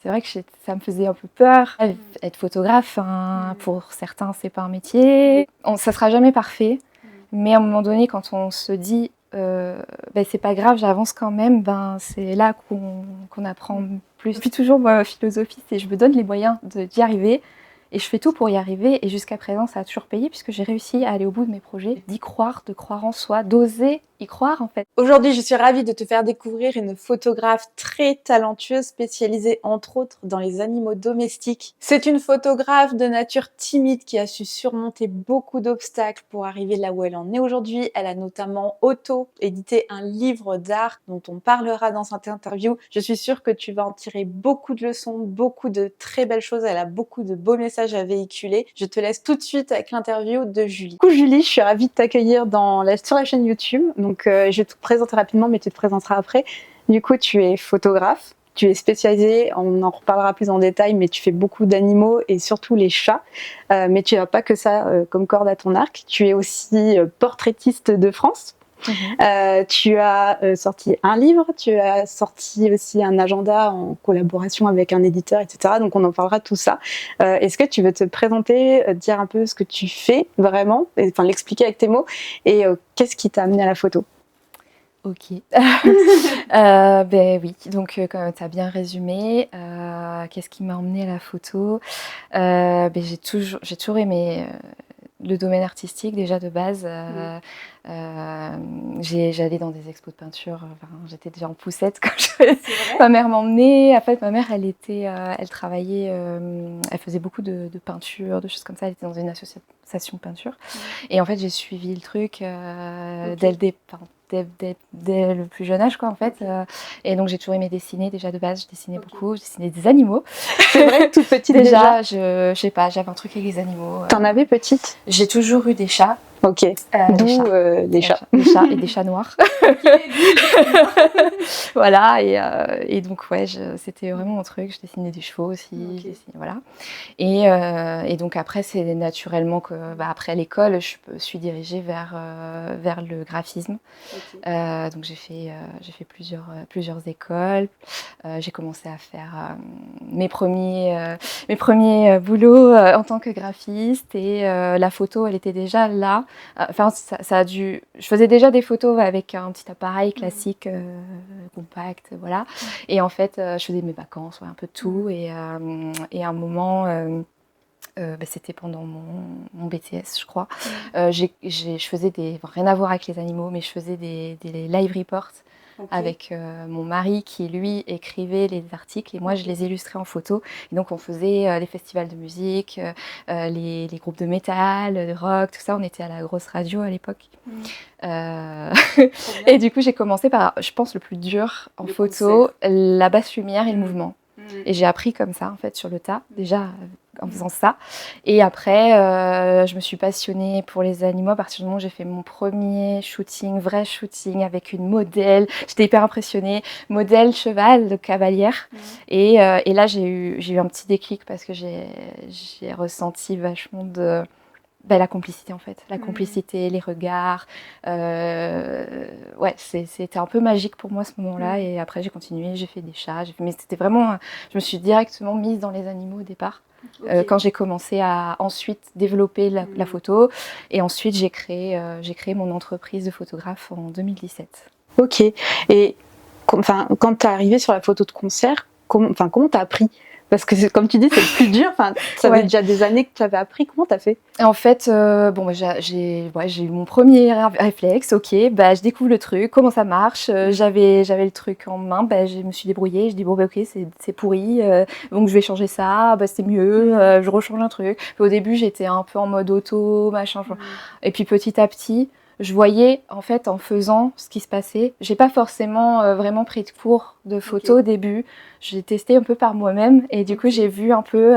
C'est vrai que ça me faisait un peu peur. Être photographe, pour certains, c'est pas un métier. Ça sera jamais parfait, mais à un moment donné, quand on se dit c'est pas grave, j'avance quand même, c'est là qu'on apprend plus. Depuis toujours, ma philosophie, c'est je me donne les moyens d'y arriver. Et je fais tout pour y arriver, et jusqu'à présent, ça a toujours payé, puisque j'ai réussi à aller au bout de mes projets, d'y croire, de croire en soi, d'oser y croire en fait. Aujourd'hui, je suis ravie de te faire découvrir une photographe très talentueuse, spécialisée entre autres dans les animaux domestiques. C'est une photographe de nature timide qui a su surmonter beaucoup d'obstacles pour arriver là où elle en est aujourd'hui. Elle a notamment auto-édité un livre d'art dont on parlera dans cette interview. Je suis sûre que tu vas en tirer beaucoup de leçons, beaucoup de très belles choses. Elle a beaucoup de beaux messages à véhiculer. Je te laisse tout de suite avec l'interview de Julie. Coucou Julie, je suis ravie de t'accueillir sur la chaîne YouTube. Donc, je vais te présenter rapidement, mais tu te présenteras après. Du coup, tu es photographe, tu es spécialisée, on en reparlera plus en détail, mais tu fais beaucoup d'animaux et surtout les chats. Mais tu n'as pas que ça comme corde à ton arc. Tu es aussi portraitiste de France. Tu as sorti un livre, tu as sorti aussi un agenda en collaboration avec un éditeur, etc. Donc on en parlera de tout ça. Est-ce que tu veux te présenter, dire un peu ce que tu fais vraiment, enfin l'expliquer avec tes mots, et qu'est-ce qui t'a amené à la photo? Ok. Oui, donc comme tu as bien résumé, qu'est-ce qui m'a emmenée à la photo? J'ai toujours aimé le domaine artistique déjà de base. J'allais dans des expos de peinture, j'étais déjà en poussette quand ma mère m'emmenait. En fait, ma mère, elle travaillait, elle faisait beaucoup de peinture, de choses comme ça. Elle était dans une association de peinture. Et en fait, j'ai suivi le truc dès le départ. Dès le plus jeune âge, quoi, en fait. Et donc, j'ai toujours aimé dessiner. Déjà, de base, je dessinais beaucoup. Je dessinais des animaux. C'est vrai, toute petite déjà. Je sais pas, j'avais un truc avec les animaux. T'en avais petite? J'ai toujours eu des chats. Ok, d'où des chats. Des chats et des chats noirs. Voilà, et donc, ouais, c'était vraiment mon truc. Je dessinais des chevaux aussi. Voilà. Et donc, après, c'est naturellement que, après l'école, je me suis dirigée vers le graphisme. Donc, j'ai fait plusieurs écoles. J'ai commencé à faire mes premiers boulots en tant que graphiste, et la photo, elle était déjà là. Enfin, je faisais déjà des photos avec un petit appareil classique, compact, voilà. Et en fait, je faisais mes vacances, un peu de tout. Et à un moment, c'était pendant mon BTS, je crois. Je faisais rien à voir avec les animaux, mais je faisais des live reports. Avec mon mari qui, lui, écrivait les articles, et moi, je les illustrais en photo. Et donc, on faisait les festivals de musique, les groupes de métal, de rock, tout ça. On était à la grosse radio à l'époque. Et du coup, j'ai commencé par, je pense, le plus dur en photo, la basse lumière et le mouvement. Et j'ai appris comme ça, en fait, sur le tas, déjà en faisant ça. Et après, je me suis passionnée pour les animaux à partir du moment où j'ai fait mon premier vrai shooting avec une modèle. J'étais hyper impressionnée. Modèle cheval, de cavalière. Et là, j'ai eu un petit déclic parce que j'ai ressenti vachement de... la complicité, en fait. La complicité, les regards. Ouais, c'était un peu magique pour moi, ce moment-là. Et après, j'ai continué, j'ai fait des chats. Mais c'était vraiment... Je me suis directement mise dans les animaux au départ. Quand j'ai commencé à ensuite développer la photo. Et ensuite, j'ai créé mon entreprise de photographe en 2017. Ok. Et quand tu es arrivée sur la photo de concert, comment tu as appris? Parce que comme tu dis, c'est le plus dur. Ça fait déjà des années que tu avais appris. Comment tu as fait? En fait, j'ai eu mon premier réflexe. Ok, je découvre le truc, comment ça marche. J'avais le truc en main. Je me suis débrouillée. Je dis ok, c'est pourri. Donc je vais changer ça. C'est mieux. Je rechange un truc. Puis, au début, j'étais un peu en mode auto, machin. Et puis petit à petit, je voyais, en fait, en faisant ce qui se passait. J'ai pas forcément vraiment pris de cours de photo au début. J'ai testé un peu par moi-même, et du coup, j'ai vu un peu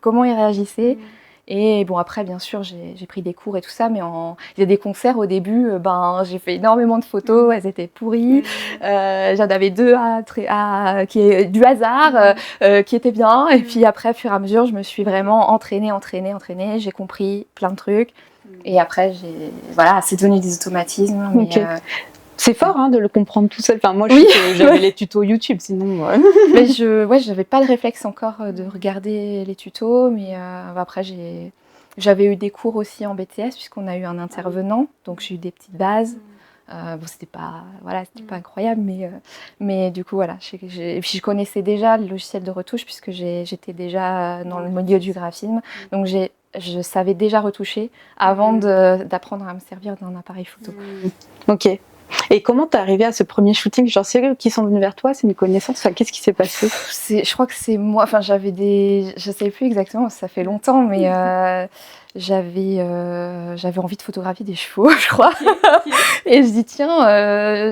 comment ils réagissaient. Et bon, après, bien sûr, j'ai pris des cours et tout ça, mais il y a des concerts au début, j'ai fait énormément de photos, elles étaient pourries. J'en avais deux qui est du hasard, qui étaient bien. Et puis après, au fur et à mesure, je me suis vraiment entraînée. J'ai compris plein de trucs. Et après, c'est devenu des automatismes. Mais, C'est fort de le comprendre tout seul. Enfin, moi, j'avais les tutos YouTube, sinon... Mais j'avais pas le réflexe encore de regarder les tutos, mais après, j'avais eu des cours aussi en BTS, puisqu'on a eu un intervenant, donc j'ai eu des petites bases. Bon, c'était pas incroyable, mais du coup, voilà. Et puis, je connaissais déjà le logiciel de retouche, puisque j'étais déjà dans le milieu du graphisme, donc je savais déjà retoucher avant d'apprendre à me servir d'un appareil photo. Ok. Et comment t'es arrivée à ce premier shooting? Genre, c'est eux qui sont venus vers toi, c'est une connaissance, enfin, qu'est-ce qui s'est passé? Je crois que c'est moi, enfin je sais plus exactement, ça fait longtemps, mais j'avais envie de photographier des chevaux, je crois. Et je dis tiens,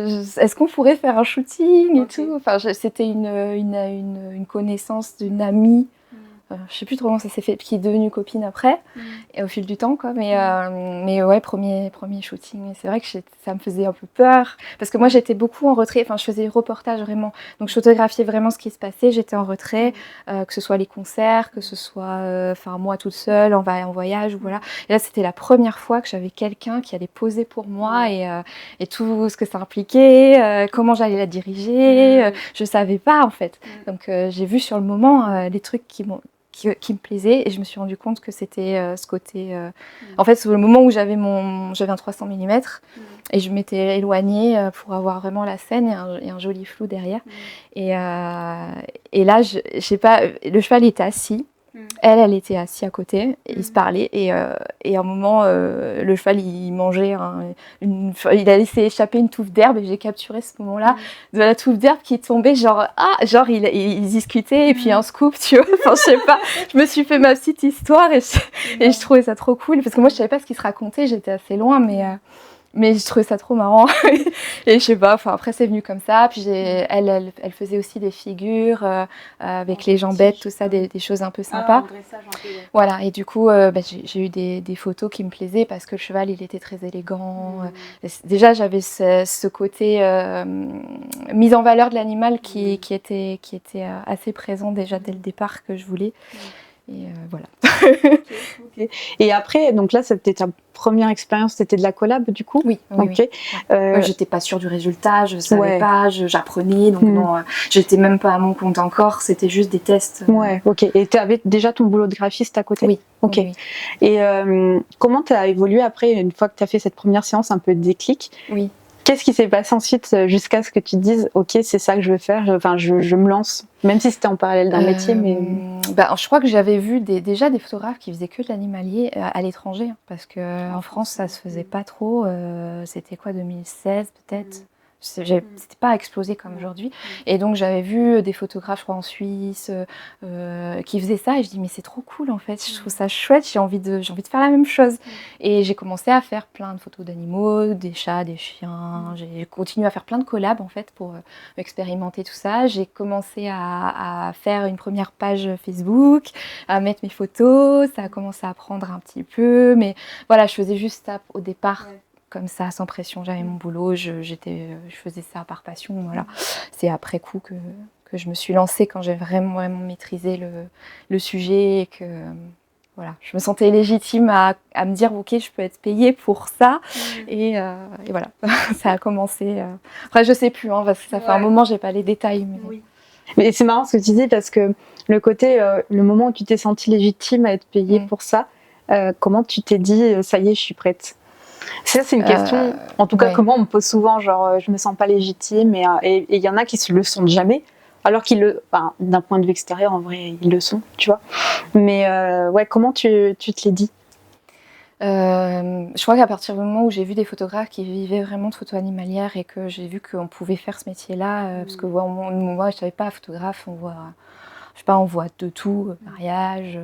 est-ce qu'on pourrait faire un shooting et tout. Enfin, c'était une connaissance d'une amie. Je sais plus trop comment ça s'est fait, qui est devenue copine après, et au fil du temps, quoi. Mais ouais, premier shooting. Et c'est vrai que ça me faisait un peu peur, parce que moi j'étais beaucoup en retrait. Enfin, je faisais des reportages vraiment, donc je photographiais vraiment ce qui se passait. J'étais en retrait, que ce soit les concerts, que ce soit, moi toute seule en voyage, ou voilà. Et là, c'était la première fois que j'avais quelqu'un qui allait poser pour moi et tout ce que ça impliquait, comment j'allais la diriger. Je savais pas en fait. Donc j'ai vu sur le moment les trucs qui me plaisait, et je me suis rendu compte que c'était ce côté en fait, c'est le moment où j'avais un 300 mm et je m'étais éloignée pour avoir vraiment la scène et un joli flou derrière. Et là, je sais pas, le cheval était assis, elle était assise à côté, et ils se parlaient, et à un moment le cheval il mangeait il a laissé échapper une touffe d'herbe, et j'ai capturé ce moment-là de la touffe d'herbe qui est tombée, genre ils discutaient, et puis un scoop, tu vois. Enfin, je sais pas, je me suis fait ma petite histoire, et je trouvais ça trop cool, parce que moi je savais pas ce qui se racontait, j'étais assez loin, mais je trouvais ça trop marrant. Et je sais pas, enfin après c'est venu comme ça. Puis elle faisait aussi des figures avec les jambettes, tout ça, des choses un peu sympas. Voilà, et du coup j'ai eu des photos qui me plaisaient, parce que le cheval il était très élégant. Déjà j'avais ce côté mise en valeur de l'animal qui était assez présent déjà dès le départ, que je voulais. Et voilà. Okay. Et après, donc là, c'était ta première expérience, c'était de la collab du coup? Oui. Okay. Oui. J'étais pas sûre du résultat, je savais pas, j'apprenais, donc non, j'étais même pas à mon compte encore, c'était juste des tests. Ouais, ok. Et tu avais déjà ton boulot de graphiste à côté? Oui. Ok. Oui. Et comment tu as évolué après, une fois que tu as fait cette première séance un peu de déclic? Oui. Qu'est-ce qui s'est passé ensuite jusqu'à ce que tu te dises ok, c'est ça que je veux faire, je me lance, même si c'était en parallèle d'un métier, mais... je crois que j'avais vu déjà des photographes qui faisaient que de l'animalier à l'étranger, parce qu'en France ça se faisait pas trop, c'était quoi, 2016 peut-être. C'était pas explosé comme aujourd'hui, et donc j'avais vu des photographes, je crois, en Suisse qui faisaient ça, et je dis mais c'est trop cool en fait, je trouve ça chouette, j'ai envie de faire la même chose. Et j'ai commencé à faire plein de photos d'animaux, des chats, des chiens, j'ai continué à faire plein de collabs en fait pour expérimenter tout ça. J'ai commencé à faire une première page Facebook, à mettre mes photos, ça a commencé à prendre un petit peu, mais voilà, je faisais juste ça au départ. Comme ça, sans pression, j'avais mon boulot, je faisais ça par passion, voilà. C'est après coup que je me suis lancée, quand j'ai vraiment maîtrisé le sujet, et que voilà, je me sentais légitime à me dire ok, je peux être payée pour ça, et voilà, ça a commencé. Après, je sais plus, parce que ça fait un moment, j'ai pas les détails. Mais c'est marrant ce que tu dis, parce que le côté, le moment où tu t'es sentie légitime à être payée pour ça, comment tu t'es dit ça y est, je suis prête? Ça, c'est une question, en tout cas, comment on me pose souvent, genre je me sens pas légitime, et il y en a qui se le sentent jamais, alors d'un point de vue extérieur, en vrai, ils le sont, tu vois. Mais comment tu te l'es dit? Je crois qu'à partir du moment où j'ai vu des photographes qui vivaient vraiment de photos animalières, et que j'ai vu qu'on pouvait faire ce métier-là, parce que moi je savais pas, photographe, on voit de tout, mariage,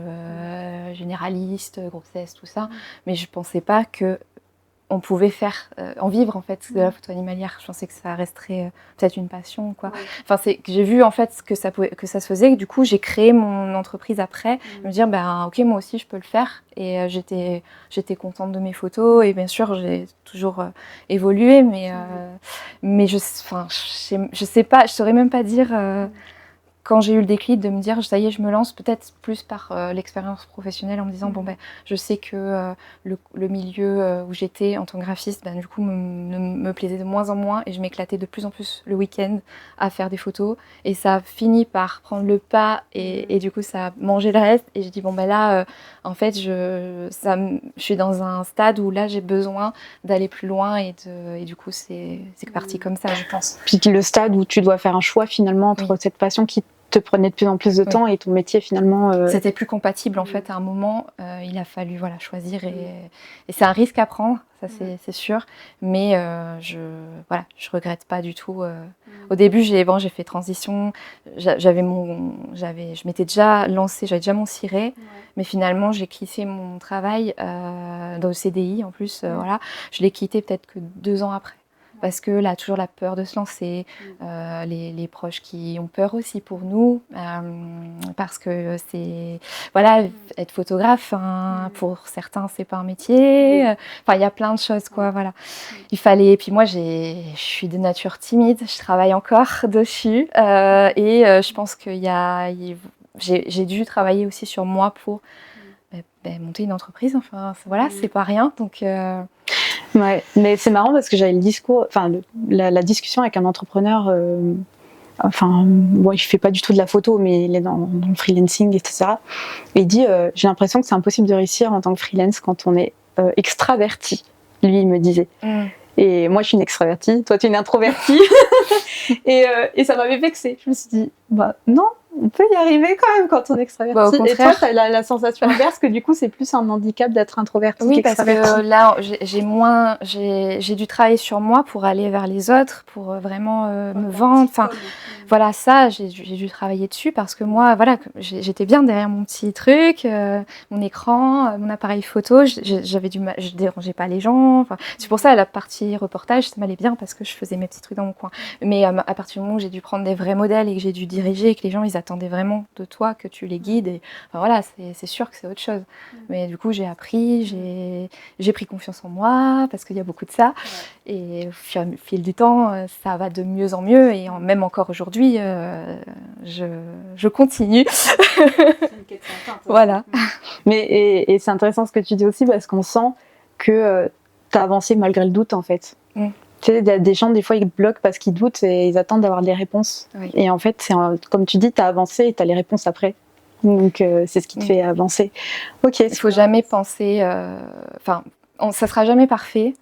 généraliste, grossesse, tout ça, mais je pensais pas que on pouvait en vivre en fait de la photo animalière. Je pensais que ça resterait peut-être une passion, quoi. Enfin, j'ai vu en fait que ça se faisait, et du coup j'ai créé mon entreprise après, me dire ok, moi aussi je peux le faire, et j'étais contente de mes photos, et bien sûr j'ai toujours évolué, mais je sais pas, je saurais même pas dire quand j'ai eu le déclic de me dire ça y est, je me lance, peut-être plus par l'expérience professionnelle, en me disant bon ben je sais que le milieu où j'étais en tant que graphiste, ben, du coup me plaisait de moins en moins et je m'éclatais de plus en plus le week-end à faire des photos et ça a fini par prendre le pas et du coup ça a mangé le reste et je dis bon ben là en fait je suis dans un stade où là j'ai besoin d'aller plus loin et du coup c'est parti comme ça, je pense. Puis le stade où tu dois faire un choix finalement entre cette passion qui te prenait de plus en plus de temps et ton métier finalement. C'était plus compatible en fait à un moment. Il a fallu choisir et c'est un risque à prendre, ça c'est sûr. Mais je regrette pas du tout. Au début j'ai fait transition. Je m'étais déjà lancée, j'avais déjà mon ciré, mais finalement j'ai quitté mon travail dans le CDI en plus. Voilà, je l'ai quitté peut-être que 2 ans après. Parce que là, toujours la peur de se lancer, les proches qui ont peur aussi pour nous, parce que c'est, voilà, être photographe, hein, pour certains, c'est pas un métier. Enfin, il y a plein de choses, quoi, voilà. Il fallait, et puis moi, je suis de nature timide, je travaille encore dessus, et je pense j'ai dû travailler aussi sur moi pour monter une entreprise, enfin, voilà, c'est pas rien, donc... Ouais, mais c'est marrant parce que j'avais la discussion avec un entrepreneur. Il fait pas du tout de la photo, mais il est dans le freelancing, etc. Et il dit j'ai l'impression que c'est impossible de réussir en tant que freelance quand on est extraverti. Lui, il me disait. Et moi, je suis une extravertie, toi, tu es une introvertie. et ça m'avait vexée. Je me suis dit, non, on peut y arriver quand même quand on est extraverti. Au contraire. Et toi, tu as la sensation inverse que du coup, c'est plus un handicap d'être introverti qu'extraverti. Parce que là, j'ai dû travailler sur moi pour aller vers les autres, pour vraiment me vendre. Enfin, voilà, ça, j'ai dû travailler dessus parce que moi, voilà, j'étais bien derrière mon petit truc, mon écran, mon appareil photo. Je dérangeais pas les gens. Enfin, c'est pour ça la partie reportage, ça m'allait bien parce que je faisais mes petits trucs dans mon coin. Mais à partir du moment où j'ai dû prendre des vrais modèles et que j'ai dû diriger et que les gens ils attendaient vraiment de toi que tu les guides, et enfin voilà, c'est sûr que c'est autre chose. Mais du coup, j'ai appris, j'ai pris confiance en moi parce qu'il y a beaucoup de ça. Et au fil du temps, ça va de mieux en mieux et même encore aujourd'hui, je continue. Voilà. Mais c'est intéressant ce que tu dis aussi parce qu'on sent que tu as avancé malgré le doute en fait. Tu sais, des gens, des fois, ils bloquent parce qu'ils doutent et ils attendent d'avoir des réponses. Et en fait, comme tu dis, tu as avancé et tu as les réponses après. Donc, c'est ce qui te fait avancer. Ok. Il ne faut jamais penser... ça ne sera jamais parfait,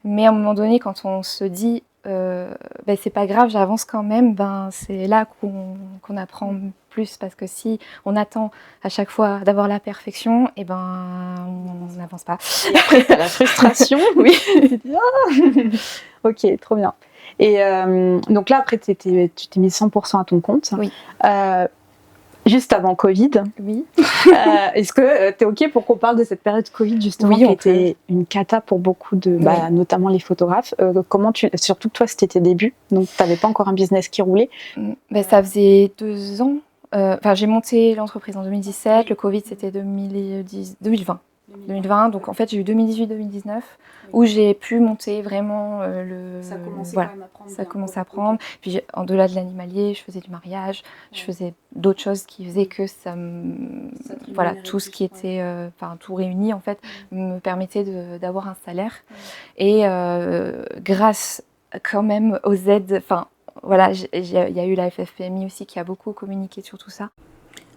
mais à un moment donné, quand on se dit c'est pas grave, j'avance quand même, c'est là qu'on apprend plus, parce que si on attend à chaque fois d'avoir la perfection, on n'avance pas. Et après, t'as la frustration. Oui. Ok, trop bien. Et donc là, après, tu t'es mis 100% à ton compte. Oui. Juste avant Covid. Oui. Est-ce que tu es OK pour qu'on parle de cette période Covid, justement, qui était une cata pour beaucoup de, notamment les photographes. Surtout que toi, c'était tes débuts, donc tu n'avais pas encore un business qui roulait. Ça faisait 2 ans. J'ai monté l'entreprise en 2017, le Covid c'était 2020. 2020, donc en fait j'ai eu 2018-2019 où j'ai pu monter vraiment ça commençait quand même à prendre. Ça commençait à prendre. Puis en-delà de l'animalier, je faisais du mariage, je faisais d'autres choses qui faisaient que tout ce qui était, tout réuni en fait, me permettait d'avoir un salaire. Et grâce quand même aux aides, voilà, il y a eu la FFPMI aussi qui a beaucoup communiqué sur tout ça.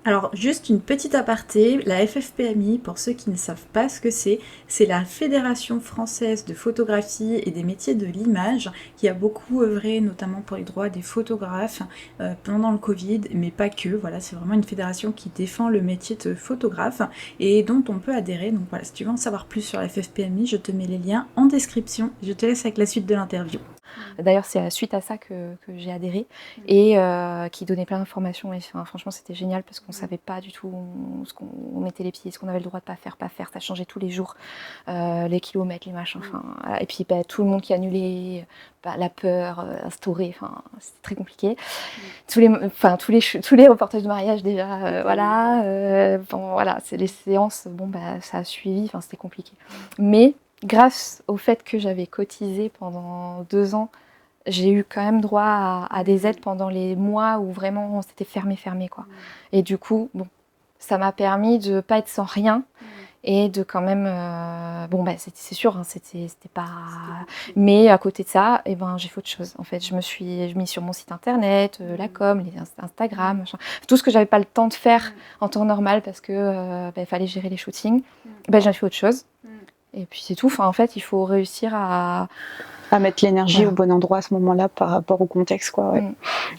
Alors, juste une petite aparté, la FFPMI, pour ceux qui ne savent pas ce que c'est la Fédération française de photographie et des métiers de l'image qui a beaucoup œuvré, notamment pour les droits des photographes pendant le Covid, mais pas que. Voilà, c'est vraiment une fédération qui défend le métier de photographe et dont on peut adhérer. Donc voilà, si tu veux en savoir plus sur la FFPMI, je te mets les liens en description. Je te laisse avec la suite de l'interview. D'ailleurs, c'est suite à ça que j'ai adhéré et qui donnait plein d'informations. Et franchement, c'était génial parce qu'on ne savait pas du tout ce qu'on mettait les pieds, ce qu'on avait le droit de pas faire. Ça changeait tous les jours, les kilomètres, les machins. Et puis tout le monde qui annulait, la peur instaurée. C'était très compliqué. Tous les reportages de mariage déjà, voilà, c'est les séances. Ça a suivi. C'était compliqué. Mais grâce au fait que j'avais cotisé pendant 2 ans j'ai eu quand même droit à des aides pendant les mois où vraiment c'était fermé, quoi. Et du coup, bon, ça m'a permis de pas être sans rien et de quand même... c'est sûr, hein, c'était pas... Mais à côté de ça, j'ai fait autre chose. En fait, je me suis mis sur mon site internet, la com, les Instagram, machin. Tout ce que j'avais pas le temps de faire en temps normal parce que fallait gérer les shootings. J'ai fait autre chose. Et puis c'est tout. Enfin, en fait, il faut réussir à mettre l'énergie au bon endroit à ce moment-là par rapport au contexte, quoi. Ouais.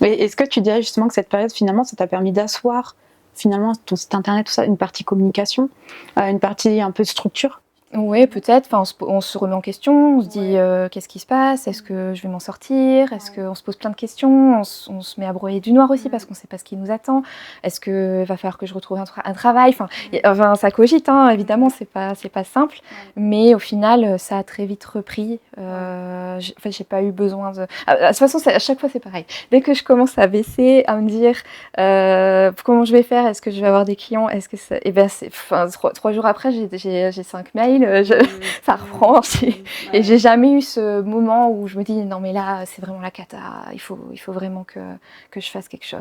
Mais est-ce que tu dirais justement que cette période, finalement, ça t'a permis d'asseoir finalement ton site internet, tout ça, une partie communication, une partie un peu structure? Oui, peut-être. Enfin, on se remet en question, on se dit qu'est-ce qui se passe, est-ce que je vais m'en sortir, est-ce qu'on se pose plein de questions, on se met à broyer du noir aussi parce qu'on ne sait pas ce qui nous attend, est-ce qu'il va falloir que je retrouve un travail, enfin ça cogite, hein, évidemment, c'est pas simple, mais au final, ça a très vite repris. J'ai pas eu besoin de... De toute façon, à chaque fois, c'est pareil. Dès que je commence à baisser, à me dire comment je vais faire, est-ce que je vais avoir des clients, est-ce que ça... 3 jours après, j'ai 5 mails. Ça reprend. Et j'ai jamais eu ce moment où je me dis non mais là c'est vraiment la cata, il faut vraiment que je fasse quelque chose.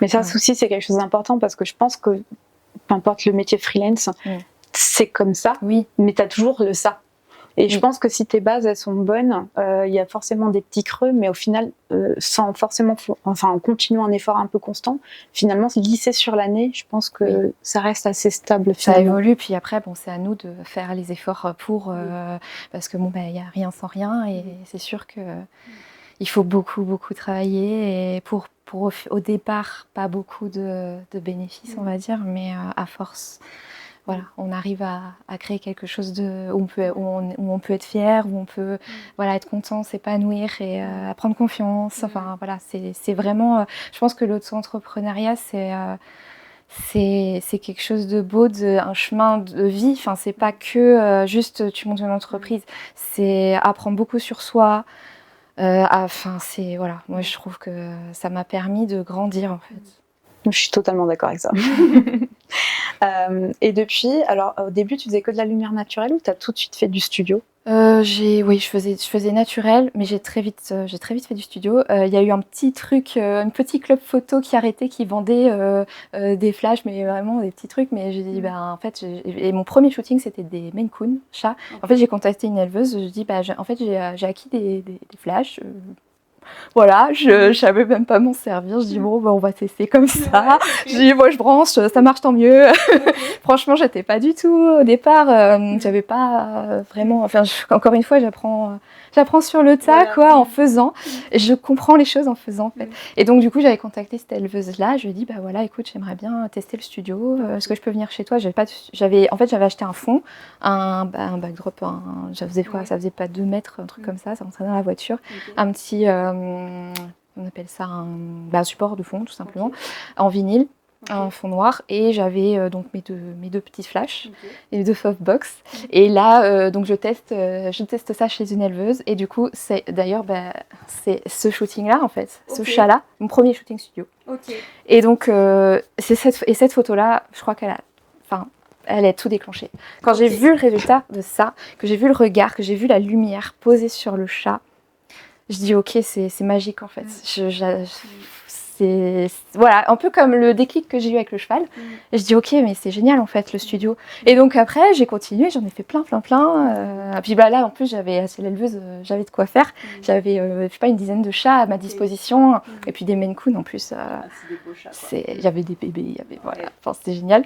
Mais ça aussi c'est quelque chose d'important parce que je pense que peu importe le métier freelance, c'est comme ça, mais tu as toujours le ça. Et je pense que si tes bases elles sont bonnes, il y a forcément des petits creux, mais au final, sans forcément, en continuant un effort un peu constant, finalement se glisser sur l'année, je pense que ça reste assez stable. Finalement. Ça évolue, puis après, c'est à nous de faire les efforts pour, parce que il y a rien sans rien, et c'est sûr que il faut beaucoup travailler, et pour au départ pas beaucoup de bénéfices, on va dire, mais à force. Voilà, on arrive à créer quelque chose où on peut être fier, où on peut être content, s'épanouir et à prendre confiance. Enfin voilà, c'est vraiment. Je pense que l'auto-entrepreneuriat, c'est quelque chose de beau, un chemin de vie. Enfin, c'est pas que juste tu montes une entreprise. C'est apprendre beaucoup sur soi. Voilà. Moi, je trouve que ça m'a permis de grandir en fait. Je suis totalement d'accord avec ça. Et depuis, alors au début, tu faisais que de la lumière naturelle ou tu as tout de suite fait du studio? Je faisais naturel, mais j'ai très vite fait du studio. Il y a eu un petit truc, un petit club photo qui arrêtait, qui vendait des flashs, mais vraiment des petits trucs. Mais j'ai dit, en fait, et mon premier shooting, c'était des Maine Coon chats. En fait, j'ai contacté une éleveuse. Je dis, en fait, j'ai acquis des flashs. Voilà, je savais même pas m'en servir. Je dis on va tester comme ça. Je dis je branche, ça marche tant mieux. Franchement, j'étais pas du tout au départ. J'avais pas vraiment. Enfin, encore une fois, j'apprends sur le tas, quoi, en faisant. Et je comprends les choses en faisant, en fait. Et donc du coup, j'avais contacté cette éleveuse-là. Je lui ai dit voilà, écoute, j'aimerais bien tester le studio. Est-ce que je peux venir chez toi? J'avais acheté un fond, un backdrop. Ça faisait quoi? Ça faisait pas 2 mètres, un truc comme ça. Ça rentrait dans la voiture. Un petit on appelle ça un support de fond tout simplement, en vinyle, un fond noir, et j'avais donc mes deux petits flashs, et mes 2 softbox, et là donc je teste ça chez une éleveuse, et du coup c'est d'ailleurs c'est ce shooting là en fait, ce chat là, mon premier shooting studio. Et donc cette photo là, je crois elle a tout déclenché. Quand j'ai vu le résultat de ça, que j'ai vu le regard, que j'ai vu la lumière posée sur le chat, je dis ok, c'est magique en fait. C'est voilà, un peu comme le déclic que j'ai eu avec le cheval. Et je dis ok, mais c'est génial en fait le studio. Et donc après j'ai continué, j'en ai fait plein. Puis là en plus j'avais assez l'éleveuse, j'avais de quoi faire. J'avais je sais pas, une dizaine de chats à ma disposition, et puis des Maine Coon en plus. J'avais des bébés, voilà, enfin c'était génial.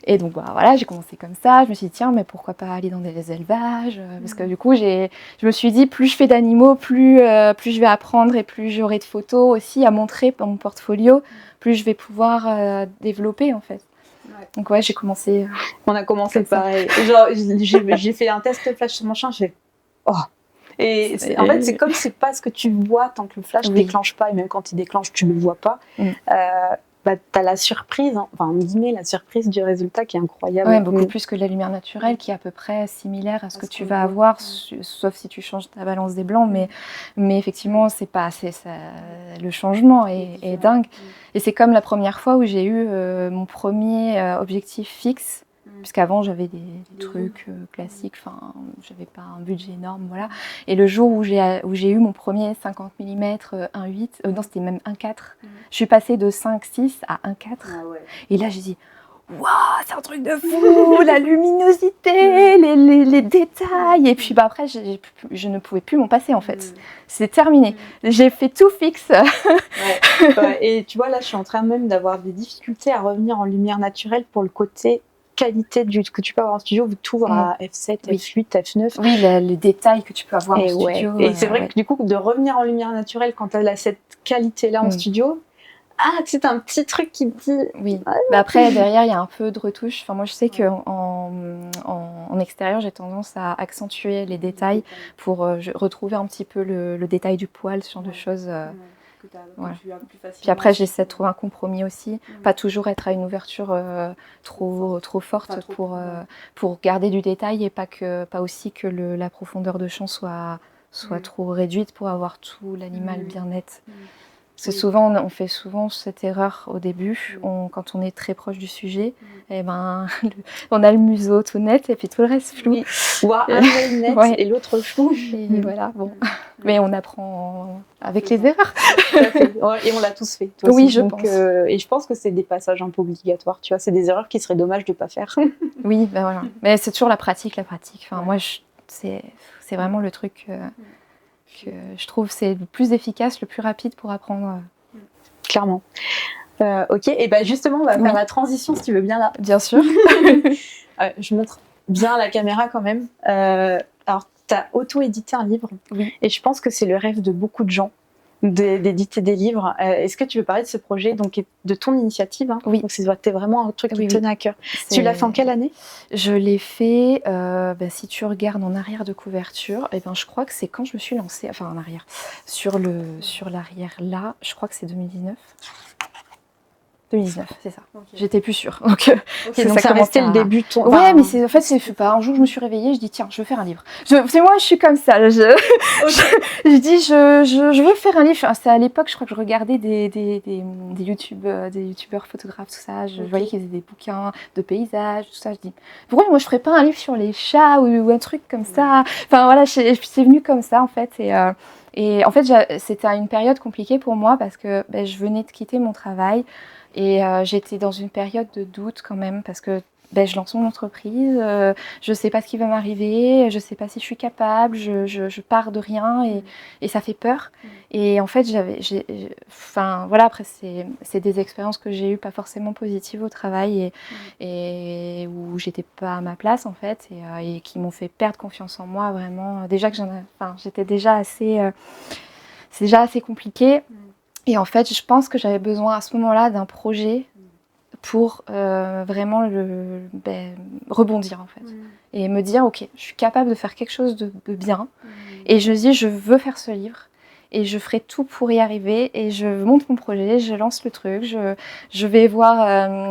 Et donc voilà, j'ai commencé comme ça. Je me suis dit tiens, mais pourquoi pas aller dans des élevages, parce que du coup je me suis dit plus je fais d'animaux, plus je vais apprendre, et plus j'aurai de photos aussi à montrer dans mon portfolio, plus je vais pouvoir développer en fait. Donc j'ai commencé. On a commencé pareil. Genre j'ai fait un test flash sur mon chien, j'ai et en fait c'est comme c'est pas ce que tu vois tant que le flash déclenche pas, et même quand il déclenche tu le vois pas. T'as la surprise, la surprise du résultat qui est incroyable. Ouais, beaucoup plus que la lumière naturelle, qui est à peu près similaire à ce que tu vas avoir, sauf si tu changes ta balance des blancs, mais effectivement le changement est dingue. Et c'est comme la première fois où j'ai eu mon premier objectif fixe Puisqu'avant, j'avais des trucs classiques, enfin, j'avais pas un budget énorme, voilà. Et le jour où j'ai eu mon premier 50 mm 1.8, non, c'était même 1.4, je suis passée de 5.6 à 1.4. Ah ouais. Et là, j'ai dit, waouh, c'est un truc de fou, la luminosité, les détails. Et puis après, je ne pouvais plus m'en passer en fait. C'est terminé. J'ai fait tout fixe. Ouais. Et tu vois, là, je suis en train même d'avoir des difficultés à revenir en lumière naturelle pour le côté qualité que tu peux avoir en studio, vu que tu ouvres à F7, F8, F9. Oui, les détails que tu peux avoir en studio. Et c'est vrai que du coup, de revenir en lumière naturelle quand tu as cette qualité-là en studio, c'est un petit truc qui me dit... Oui, après, derrière, il y a un peu de retouche. Enfin, moi, je sais qu'en extérieur, j'ai tendance à accentuer les détails pour retrouver un petit peu le détail du poil, ce genre de choses. Puis après, j'essaie de trouver un compromis aussi. Pas toujours être à une ouverture trop forte pour garder du détail et pas aussi que la profondeur de champ soit trop réduite pour avoir tout l'animal bien net. Parce que souvent, on fait souvent cette erreur au début, quand on est très proche du sujet, et ben, on a le museau tout net et puis tout le reste flou. Oui. Ou un œil net et l'autre flou. Et voilà, bon. Mais on apprend avec les erreurs. Et on l'a tous fait. Oui, aussi. je pense. Et je pense que c'est des passages un peu obligatoires, tu vois, c'est des erreurs qui seraient dommage de ne pas faire. Oui, ben voilà. Mais c'est toujours la pratique. Enfin, moi, c'est vraiment le truc... que je trouve c'est le plus efficace, le plus rapide pour apprendre. Clairement. Ok, et ben justement, on va faire la transition si tu veux bien là. Bien sûr. Je montre bien la caméra quand même. Alors, tu as auto-édité un livre et je pense que c'est le rêve de beaucoup de gens d'éditer des livres. Est-ce que tu veux parler de ce projet, donc de ton initiative Oui. Donc c'était vraiment un truc qui te tenait à cœur. Tu l'as fait en quelle année? Je l'ai fait, si tu regardes en arrière de couverture, je crois que c'est quand je me suis lancée, enfin en arrière, sur l'arrière là, je crois que c'est 2019. 2019, c'est ça. J'étais plus sûre. Donc ça restait le début. Ouais, mais c'est pas un jour je me suis réveillée, je dis tiens, je veux faire un livre. C'est moi, je suis comme ça. Je dis je veux faire un livre. C'est à l'époque, je crois que je regardais des youtubeurs photographes, tout ça. Je voyais qu'ils faisaient des bouquins de paysages, tout ça. Je dis pourquoi moi je ferais pas un livre sur les chats ou un truc comme ça. Enfin voilà, c'est venu comme ça en fait. Et en fait, c'était une période compliquée pour moi parce que je venais de quitter mon travail. Et j'étais dans une période de doute quand même parce que je lance mon entreprise, je ne sais pas ce qui va m'arriver, je ne sais pas si je suis capable, je pars de rien et ça fait peur. Et en fait, après c'est des expériences que j'ai eues pas forcément positives au travail et où j'étais pas à ma place en fait et qui m'ont fait perdre confiance en moi vraiment. Déjà que j'étais déjà assez, c'est déjà assez compliqué. Et en fait, je pense que j'avais besoin à ce moment-là d'un projet pour vraiment rebondir en fait. Et me dire, ok, je suis capable de faire quelque chose de bien. Et je me dis, je veux faire ce livre. Et je ferai tout pour y arriver. Et je monte mon projet, je lance le truc. Je vais voir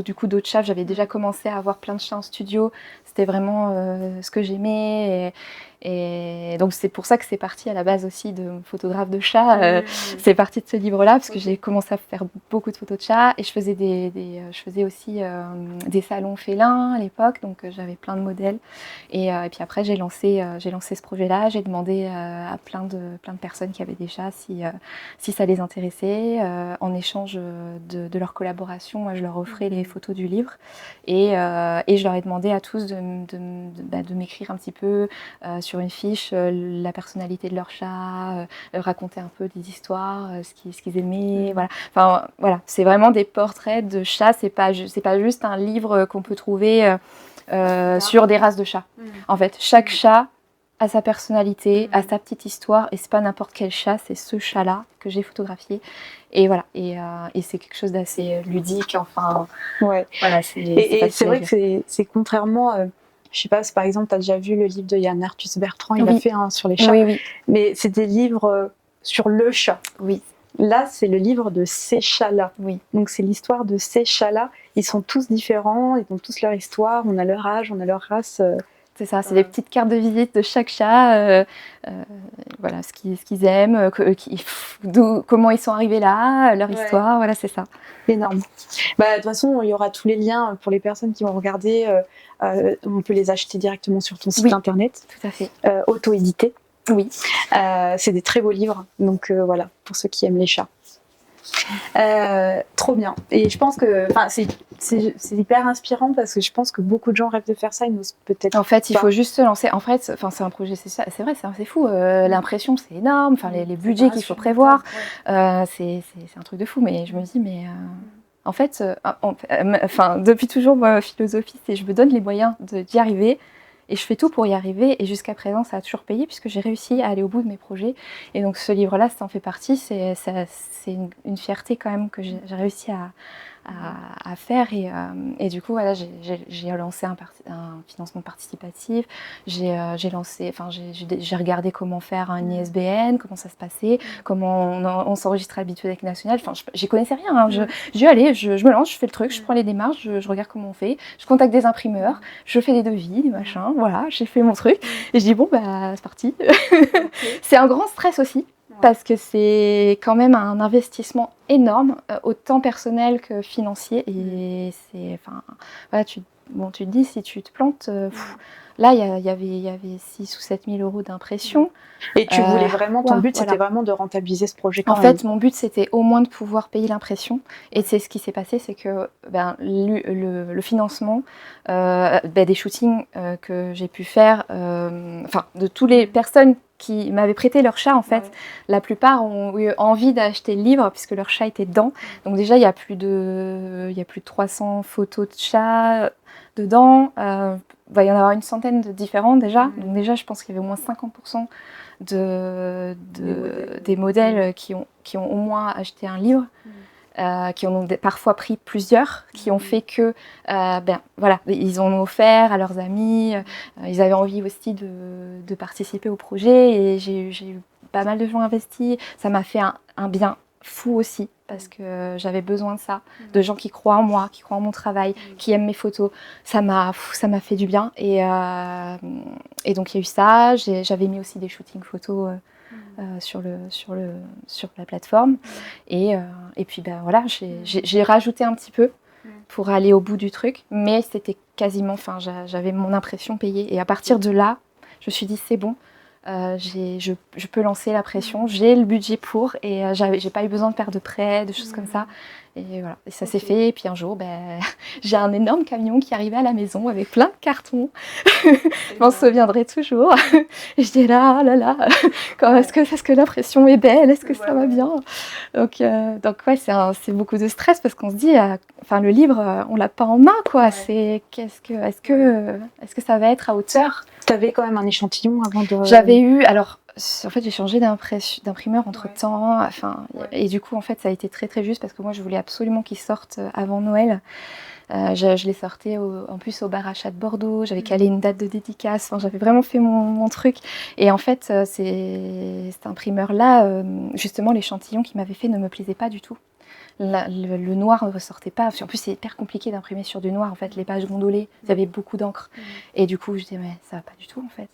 du coup d'autres chats. J'avais déjà commencé à avoir plein de chats en studio. C'était vraiment ce que j'aimais. Et donc c'est pour ça que c'est parti à la base aussi de photographe de chat. C'est parti de ce livre-là parce que j'ai commencé à faire beaucoup de photos de chats et je faisais je faisais aussi des salons félins à l'époque, donc j'avais plein de modèles. Et puis après j'ai lancé ce projet-là. J'ai demandé à plein de personnes qui avaient des chats si ça les intéressait. En échange de leur collaboration, moi je leur offrais les photos du livre et je leur ai demandé à tous de m'écrire un petit peu sur une fiche la personnalité de leur chat, raconter un peu des histoires, ce qu'ils aimaient, voilà. Enfin voilà, c'est vraiment des portraits de chats, c'est pas juste un livre qu'on peut trouver sur des races de chats. En fait, chaque chat a sa personnalité, a sa petite histoire, et c'est pas n'importe quel chat, c'est ce chat-là que j'ai photographié. Et voilà, et c'est quelque chose d'assez ludique, enfin. Ouais. Voilà, c'est vrai que c'est contrairement. Je sais pas, par exemple, tu as déjà vu le livre de Yann Arthus Bertrand, il a fait un sur les chats. Oui. Mais c'est des livres sur le chat. Oui. Là, c'est le livre de ces chats-là. Oui. Donc, c'est l'histoire de ces chats-là. Ils sont tous différents, ils ont tous leur histoire, on a leur âge, on a leur race. C'est ça, c'est des petites cartes de visite de chaque chat, voilà, ce qu'ils aiment, comment ils sont arrivés là, leur histoire, voilà, c'est ça. Énorme. De toute façon, il y aura tous les liens pour les personnes qui vont regarder. On peut les acheter directement sur ton site internet. Tout à fait. Auto-édité. Oui. C'est des très beaux livres, donc voilà, pour ceux qui aiment les chats. Trop bien. Et je pense que c'est hyper inspirant parce que je pense que beaucoup de gens rêvent de faire ça, ils n'osent peut-être En fait, il faut juste se lancer. En fait, c'est un projet, c'est vrai, c'est fou. L'impression, c'est énorme. Enfin, les budgets qu'il faut prévoir, c'est un truc de fou. Mais je me dis, en fait, depuis toujours, ma philosophie, c'est je me donne les moyens d'y arriver. Et je fais tout pour y arriver. Et jusqu'à présent, ça a toujours payé puisque j'ai réussi à aller au bout de mes projets. Et donc, ce livre-là, ça en fait partie. C'est une fierté quand même que j'ai réussi à faire. Et du coup, voilà, j'ai lancé un financement participatif. J'ai regardé comment faire un ISBN, comment ça se passait, comment on s'enregistre à la Bibliothèque nationale. Enfin, j'y connaissais rien. Hein. Je me lance, je fais le truc, je prends les démarches, je regarde comment on fait. Je contacte des imprimeurs, je fais des devis, des machins. Voilà, j'ai fait mon truc. Et je dis, bon, c'est parti. C'est un grand stress aussi. Parce que c'est quand même un investissement énorme, autant personnel que financier. Et c'est, voilà, tu te dis, si tu te plantes, là, il y avait 6 ou 7 000 euros d'impression. Et tu voulais vraiment, ton but, c'était vraiment de rentabiliser ce projet quand même. En fait, mon but, c'était au moins de pouvoir payer l'impression. Et c'est ce qui s'est passé, c'est que le financement des shootings que j'ai pu faire, de toutes les personnes qui m'avaient prêté leur chat, en fait, la plupart ont eu envie d'acheter le livre puisque leur chat était dedans. Donc déjà, il y a plus de 300 photos de chats dedans. Il va y en avoir une centaine de différentes déjà. Donc déjà, je pense qu'il y avait au moins 50% des modèles qui ont au moins acheté un livre. Qui en ont parfois pris plusieurs, qui ont fait que, voilà, ils en ont offert à leurs amis, ils avaient envie aussi de participer au projet et j'ai eu pas mal de gens investis. Ça m'a fait un bien fou aussi parce que j'avais besoin de ça, de gens qui croient en moi, qui croient en mon travail, qui aiment mes photos. Ça m'a fait du bien et donc il y a eu ça. J'avais mis aussi des shootings photos sur la plateforme et puis voilà, j'ai rajouté un petit peu pour aller au bout du truc, mais c'était quasiment, j'avais mon impression payée et à partir de là je me suis dit c'est bon, je peux lancer la pression, j'ai le budget pour et j'ai pas eu besoin de faire de prêts, de choses comme ça. Et voilà, et ça s'est fait. Et puis un jour, j'ai un énorme camion qui arrivait à la maison avec plein de cartons. Je m'en souviendrai toujours. Et je dis là, est-ce que l'impression est belle, est-ce que ça va bien. Donc ouais, c'est beaucoup de stress parce qu'on se dit, le livre, on l'a pas en main, quoi. Ouais. Est-ce que ça va être à hauteur? Tu avais quand même un échantillon avant de... J'avais eu, en fait, j'ai changé d'imprimeur entre-temps, et du coup, en fait, ça a été très très juste parce que moi, je voulais absolument qu'il sorte avant Noël. Je l'ai sorti en plus au bar à chat de Bordeaux, j'avais calé une date de dédicace, j'avais vraiment fait mon truc. Et en fait, cet imprimeur-là, justement, l'échantillon qu'il m'avait fait ne me plaisait pas du tout. Le noir ne ressortait pas. En plus, c'est hyper compliqué d'imprimer sur du noir. En fait, les pages gondolées, il y avait beaucoup d'encre. Et du coup, je disais, mais ça va pas du tout, en fait.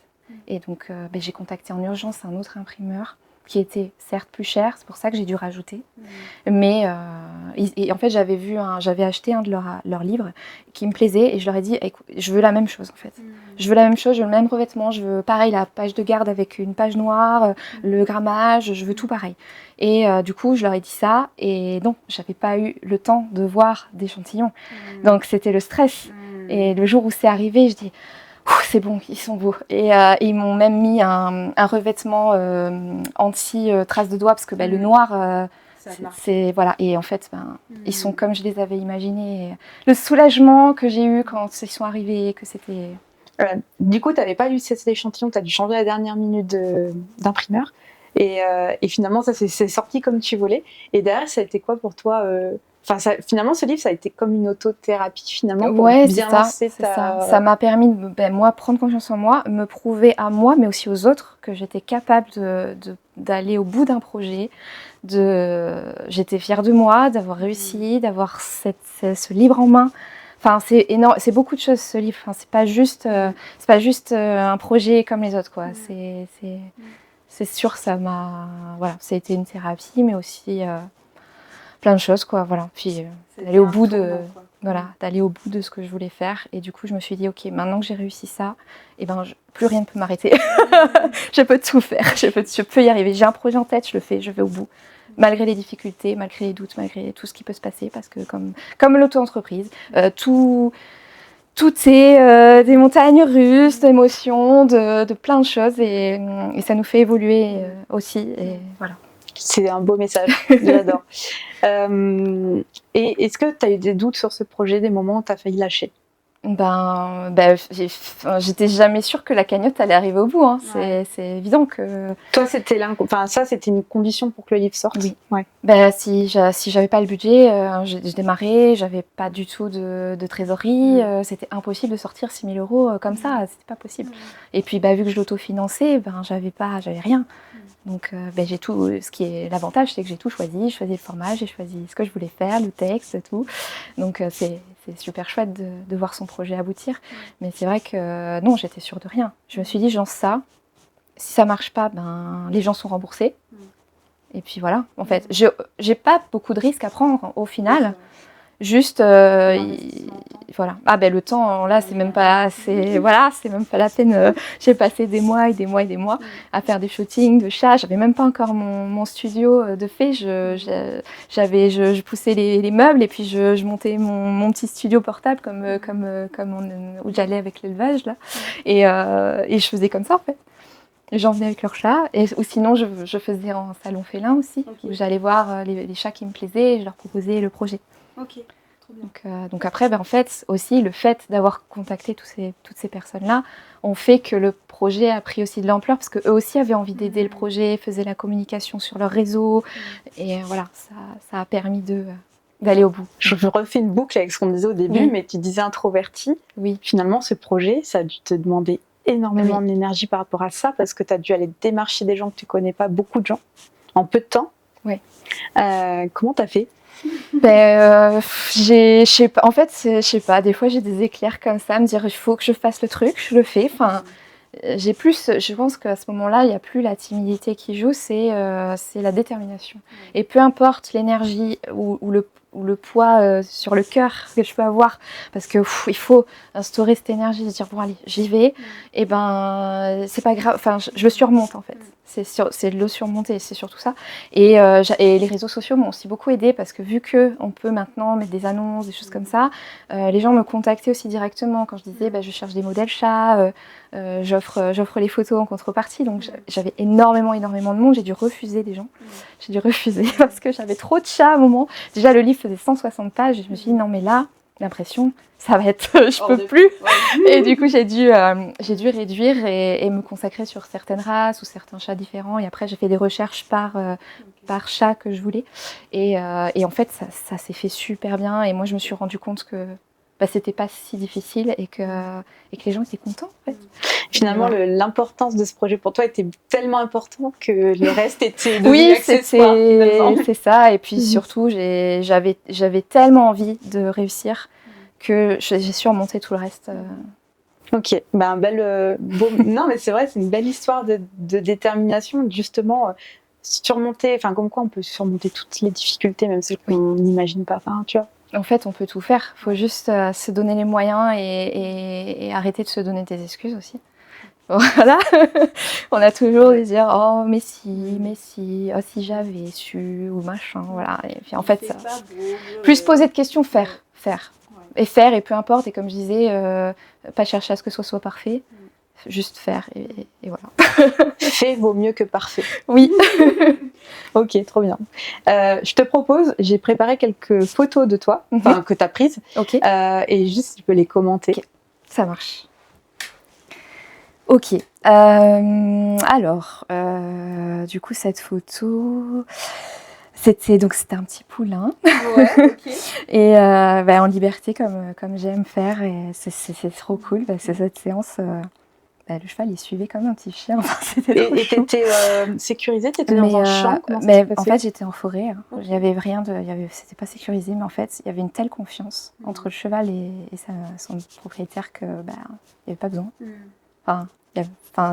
Et donc, j'ai contacté en urgence un autre imprimeur qui était certes plus cher, c'est pour ça que j'ai dû rajouter. Mais en fait, j'avais acheté un de leurs livres qui me plaisait et je leur ai dit, écoute, je veux la même chose en fait. Je veux la même chose, je veux le même revêtement, je veux pareil la page de garde avec une page noire, le grammage, je veux tout pareil. Et du coup, je leur ai dit ça et non, j'avais pas eu le temps de voir d'échantillons. Donc c'était le stress. Et le jour où c'est arrivé, je dis, c'est bon, ils sont beaux. Et ils m'ont même mis un revêtement anti-traces de doigts parce que le noir, c'est voilà. Et en fait, ils sont comme je les avais imaginés. Et le soulagement que j'ai eu quand ils sont arrivés, que c'était... Du coup, tu n'avais pas eu cet échantillon, tu as dû changer à la dernière minute d'imprimeur. Et finalement, ça s'est sorti comme tu voulais. Et derrière, ça a été quoi pour toi finalement, ce livre, ça a été comme une autothérapie, finalement, pour bien lancer ta... Ça m'a permis de, moi, prendre confiance en moi, me prouver à moi, mais aussi aux autres, que j'étais capable d'aller au bout d'un projet. J'étais fière de moi, d'avoir réussi, d'avoir ce livre en main. Enfin, c'est énorme, c'est beaucoup de choses ce livre. Enfin, c'est pas juste un projet comme les autres, quoi. C'est sûr, ça a été une thérapie, mais aussi plein de choses, quoi. Voilà. Puis d'aller au bout de ce que je voulais faire. Et du coup, je me suis dit, ok, maintenant que j'ai réussi ça, plus rien ne peut m'arrêter. Je peux tout faire, je peux y arriver. J'ai un projet en tête, je le fais, je vais au bout. Malgré les difficultés, malgré les doutes, malgré tout ce qui peut se passer, parce que comme l'auto-entreprise, tout est des montagnes russes, d'émotions, de plein de choses, et ça nous fait évoluer aussi. Et voilà. C'est un beau message, j'adore. Et est-ce que tu as eu des doutes sur ce projet, des moments où tu as failli lâcher? J'étais jamais sûre que la cagnotte allait arriver au bout. Hein. Ouais. C'est évident que... Toi, c'était une condition pour que le livre sorte? Oui. Ouais. Si j'avais pas le budget, j'ai démarré, j'avais pas du tout de trésorerie. C'était impossible de sortir 6 000 € comme ça, c'était pas possible. Et puis, vu que je l'autofinançais, j'avais rien. Donc, j'ai tout. Ce qui est l'avantage, c'est que j'ai tout choisi. J'ai choisi le format, j'ai choisi ce que je voulais faire, le texte, tout. Donc, c'est super chouette de voir son projet aboutir. Mais c'est vrai que non, j'étais sûre de rien. Je me suis dit, je lance ça. Si ça marche pas, les gens sont remboursés. Et puis voilà. En fait, j'ai pas beaucoup de risques à prendre au final. Juste, voilà. Le temps, là, c'est même pas la peine. J'ai passé des mois et des mois et des mois à faire des shootings de chats. J'avais même pas encore mon studio de fait. Je poussais les meubles et puis je montais mon petit studio portable où j'allais avec l'élevage là. Et je faisais comme ça en fait. Les gens venaient avec leurs chats, ou sinon je faisais en salon félin aussi, où j'allais voir les chats qui me plaisaient et je leur proposais le projet. Ok, trop bien. Donc après, en fait, aussi, le fait d'avoir contacté toutes ces personnes-là ont fait que le projet a pris aussi de l'ampleur, parce qu'eux aussi avaient envie d'aider le projet, faisaient la communication sur leur réseau, et voilà, ça a permis d'aller au bout. Je refais une boucle avec ce qu'on disait au début, mais tu disais introvertie. Oui. Finalement, ce projet, ça a dû te demander énormément d'énergie par rapport à ça, parce que tu as dû aller démarcher des gens que tu connais pas, beaucoup de gens, en peu de temps. Oui. Comment tu as fait? Je sais pas. En fait, je sais pas. Des fois, j'ai des éclairs comme ça, me dire il faut que je fasse le truc, je le fais. Enfin, je pense qu'à ce moment-là, il n'y a plus la timidité qui joue, c'est la détermination. Et peu importe l'énergie ou le poids sur le cœur que je peux avoir, parce que il faut instaurer cette énergie, se dire bon allez, j'y vais. Et c'est pas grave. Enfin, je le surmonte en fait. C'est de le surmonter, c'est surtout ça. Et les réseaux sociaux m'ont aussi beaucoup aidée, parce que vu qu'on peut maintenant mettre des annonces, des choses comme ça, les gens me contactaient aussi directement quand je disais je cherche des modèles chats, j'offre les photos en contrepartie. Donc j'avais énormément de monde. J'ai dû refuser des gens. J'ai dû refuser parce que j'avais trop de chats à un moment. Déjà le livre faisait 160 pages et je me suis dit non mais là, l'impression, ça va être, je peux plus. Et du coup, j'ai dû réduire et me consacrer sur certaines races ou certains chats différents. Et après, j'ai fait des recherches par chat que je voulais. Et en fait, ça s'est fait super bien. Et moi, je me suis rendu compte que c'était pas si difficile et que les gens étaient contents. En fait. Finalement, l'importance de ce projet pour toi était tellement important que le reste était accessoire. Oui, c'est ça. Et puis surtout, j'avais tellement envie de réussir que j'ai surmonté tout le reste. Ok, non mais c'est vrai, c'est une belle histoire de détermination, justement, surmonter, enfin comme quoi on peut surmonter toutes les difficultés, même celles qu'on n'imagine pas, enfin tu vois. En fait, on peut tout faire, il faut juste se donner les moyens et arrêter de se donner des excuses aussi. Voilà, on a toujours de dire oh mais si, oh si j'avais su ou machin, voilà. Et puis en fait, ça, plus poser de questions, faire. Et faire, et peu importe, et comme je disais, pas chercher à ce que ce soit parfait, juste faire, et voilà. Fait vaut mieux que parfait. Oui. Ok, trop bien. Je te propose, j'ai préparé quelques photos de toi, que tu as prises, et juste tu peux les commenter. Okay. Ça marche. Ok. Alors, du coup, cette photo... C'était un petit poulain, et en liberté comme j'aime faire, et c'est trop cool parce que cette séance le cheval, il suivait comme un petit chien. Enfin, c'était trop Et chou. t'étais sécurisée? T'étais dans un champ? Comment ça s'est Mais en passé? fait, j'étais en forêt. Hein. Ok. Il y avait rien de, c'était pas sécurisé, mais en fait, il y avait une telle confiance entre le cheval et son propriétaire que il y avait pas besoin. Enfin,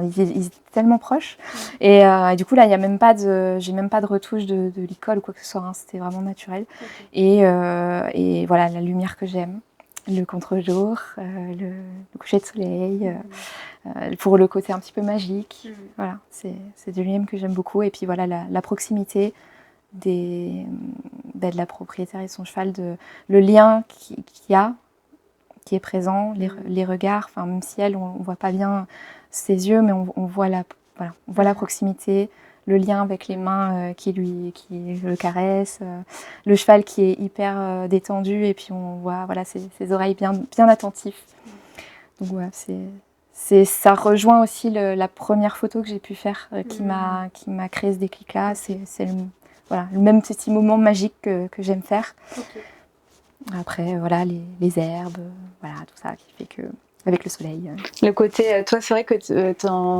ils étaient tellement proches. Et du coup, là, j'ai même pas de retouche de licol ou quoi que ce soit. Hein. C'était vraiment naturel. Et voilà, la lumière que j'aime, le contre-jour, le coucher de soleil, pour le côté un petit peu magique. Voilà, c'est du lieu que j'aime beaucoup. Et puis voilà, la proximité de la propriétaire et son cheval, le lien qu'il y a, qui est présent, les regards, enfin, même si elle, on voit pas bien ses yeux, mais on voit la proximité, le lien avec les mains qui le caressent, le cheval qui est hyper détendu, et puis on voit ses oreilles bien attentives. Donc ouais, ça rejoint aussi la première photo que j'ai pu faire, qui m'a créé ce déclic-là. C'est le même petit moment magique que j'aime faire. Après, voilà, les herbes, voilà, tout ça qui fait que, avec le soleil. Le côté, toi, c'est vrai que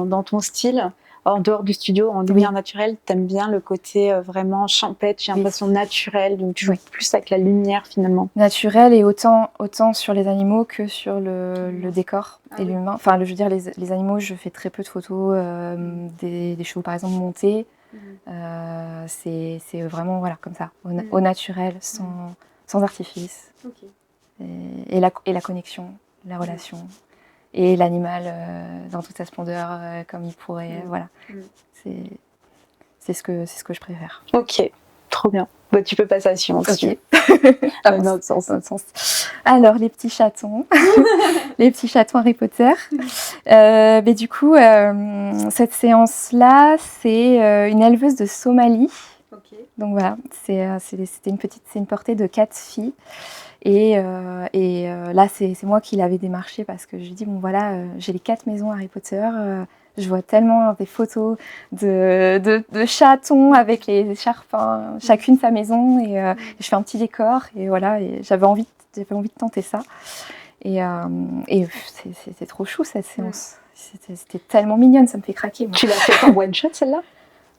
dans ton style, en dehors du studio, en lumière naturelle, t'aimes bien le côté vraiment champêtre, j'ai l'impression naturel, donc tu joues plus avec la lumière finalement. Naturel, et autant sur les animaux que sur le décor et l'humain. Enfin, je veux dire, les animaux, je fais très peu de photos, des chevaux par exemple montés. C'est vraiment comme ça, au naturel, sans artifice. Et la connexion, la relation. Et l'animal dans toute sa splendeur, comme il pourrait. Voilà. C'est ce que je préfère. Ok, trop bien. Bah, tu peux passer à suivant. Ok. Dans l'autre sens. Alors, les petits chatons. Les petits chatons Harry Potter. Mais du coup, cette séance-là, c'est une éleveuse de Somalie. Donc voilà, c'était une portée de 4 filles. Et là, c'est moi qui l'avais démarché, parce que je lui dis, bon voilà, j'ai les 4 maisons Harry Potter, je vois tellement des photos de chatons avec les écharpes, chacune sa maison, et je fais un petit décor, et voilà, et j'avais envie de tenter ça. Et c'est trop chou cette séance. C'était tellement mignonne, ça me fait craquer. Moi. Tu l'as fait en one shot celle-là?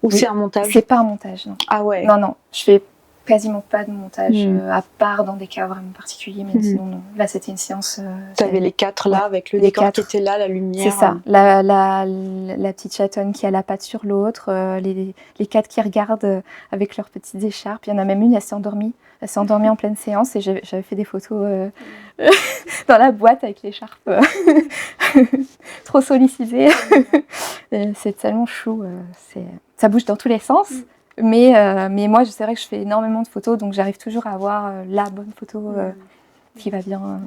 Ou c'est un montage? C'est pas un montage, non. Ah ouais. Non, je fais quasiment pas de montage, à part dans des cas vraiment particuliers, mais sinon non. Là, c'était une séance. Tu avais les 4 là, avec le décor qui était là, la lumière. C'est ça. La petite chatonne qui a la patte sur l'autre, les 4 qui regardent avec leurs petites écharpes. Il y en a même une, elle s'est endormie. Elle s'est endormie en pleine séance, et j'avais fait des photos dans la boîte avec l'écharpe trop sollicités. C'est tellement chou. Ça bouge dans tous les sens. Mais moi, c'est vrai que je fais énormément de photos, donc j'arrive toujours à avoir la bonne photo qui va bien.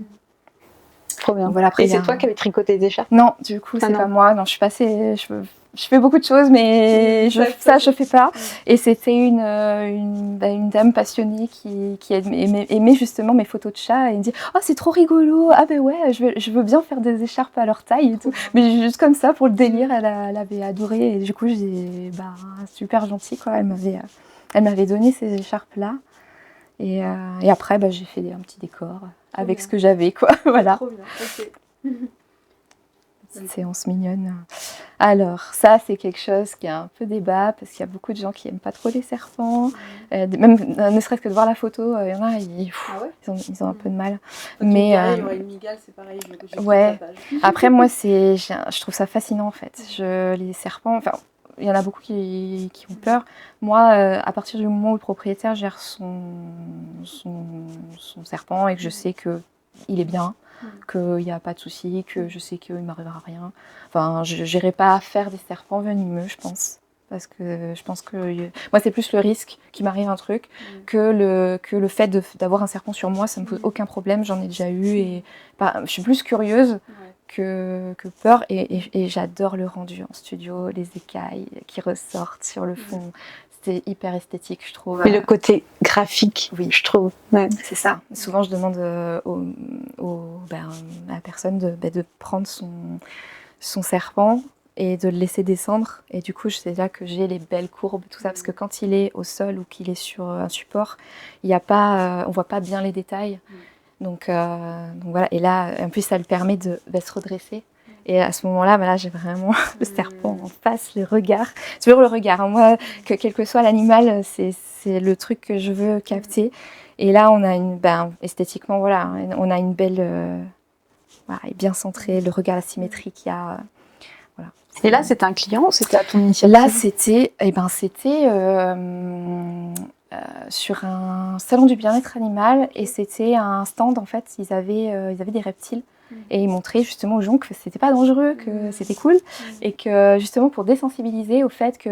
Trop bien. Voilà, après, et c'est toi qui avais tricoté des écharpes? Non, du coup, c'est pas moi. Non, je suis passée. Je fais beaucoup de choses, mais je fais pas. Et c'était une dame passionnée qui aimait justement mes photos de chat, et me dit, oh, c'est trop rigolo. Ah ben ouais, je veux bien faire des écharpes à leur taille et tout. Mais juste comme ça, pour le délire, elle avait adoré. Et du coup, j'ai super gentil, quoi. Elle m'avait donné ces écharpes là. Et après, j'ai fait un petit décor avec ce que j'avais, quoi. Voilà. Trop bien. Okay. Petite séance mignonne. Alors, ça, c'est quelque chose qui est un peu débat, parce qu'il y a beaucoup de gens qui n'aiment pas trop les serpents. Même, ne serait-ce que de voir la photo, il y en a, ils ont un peu de mal. Mais il y aurait une migale, c'est pareil. Ouais. Après, moi, je trouve ça fascinant, en fait. Les serpents, enfin, il y en a beaucoup qui ont peur. Moi, à partir du moment où le propriétaire gère son serpent, et que je sais qu'il est bien, qu'il n'y a pas de souci, que je sais qu'il ne m'arrivera rien. Enfin, je n'irai pas faire des serpents venimeux, je pense. Parce que je pense que moi, c'est plus le risque qu'il m'arrive un truc que le fait d'avoir un serpent sur moi, ça ne me pose aucun problème. J'en ai déjà eu, et je suis plus curieuse que peur, et j'adore le rendu en studio, les écailles qui ressortent sur le fond. C'est hyper esthétique, je trouve. Mais le côté graphique, je trouve. Ouais. C'est ça. Souvent, je demande à la personne de prendre son serpent et de le laisser descendre. Et du coup, c'est là que j'ai les belles courbes, tout ça. Parce que quand il est au sol ou qu'il est sur un support, on ne voit pas bien les détails. Donc voilà. Et là, en plus, ça lui permet de se redresser. Et à ce moment-là, voilà, j'ai vraiment le serpent en face, le regard. C'est toujours le regard. Hein. Moi, quel que soit l'animal, c'est le truc que je veux capter. Et là, on a esthétiquement, voilà, on a une belle, voilà, bien centrée, le regard asymétrique, il y a, voilà. Et là, c'était un client ou c'était à ton initiative? Là, c'était sur un salon du bien-être animal et c'était un stand, en fait, ils avaient des reptiles. Et ils montraient justement aux gens que c'était pas dangereux, que c'était cool, et que justement pour désensibiliser au fait que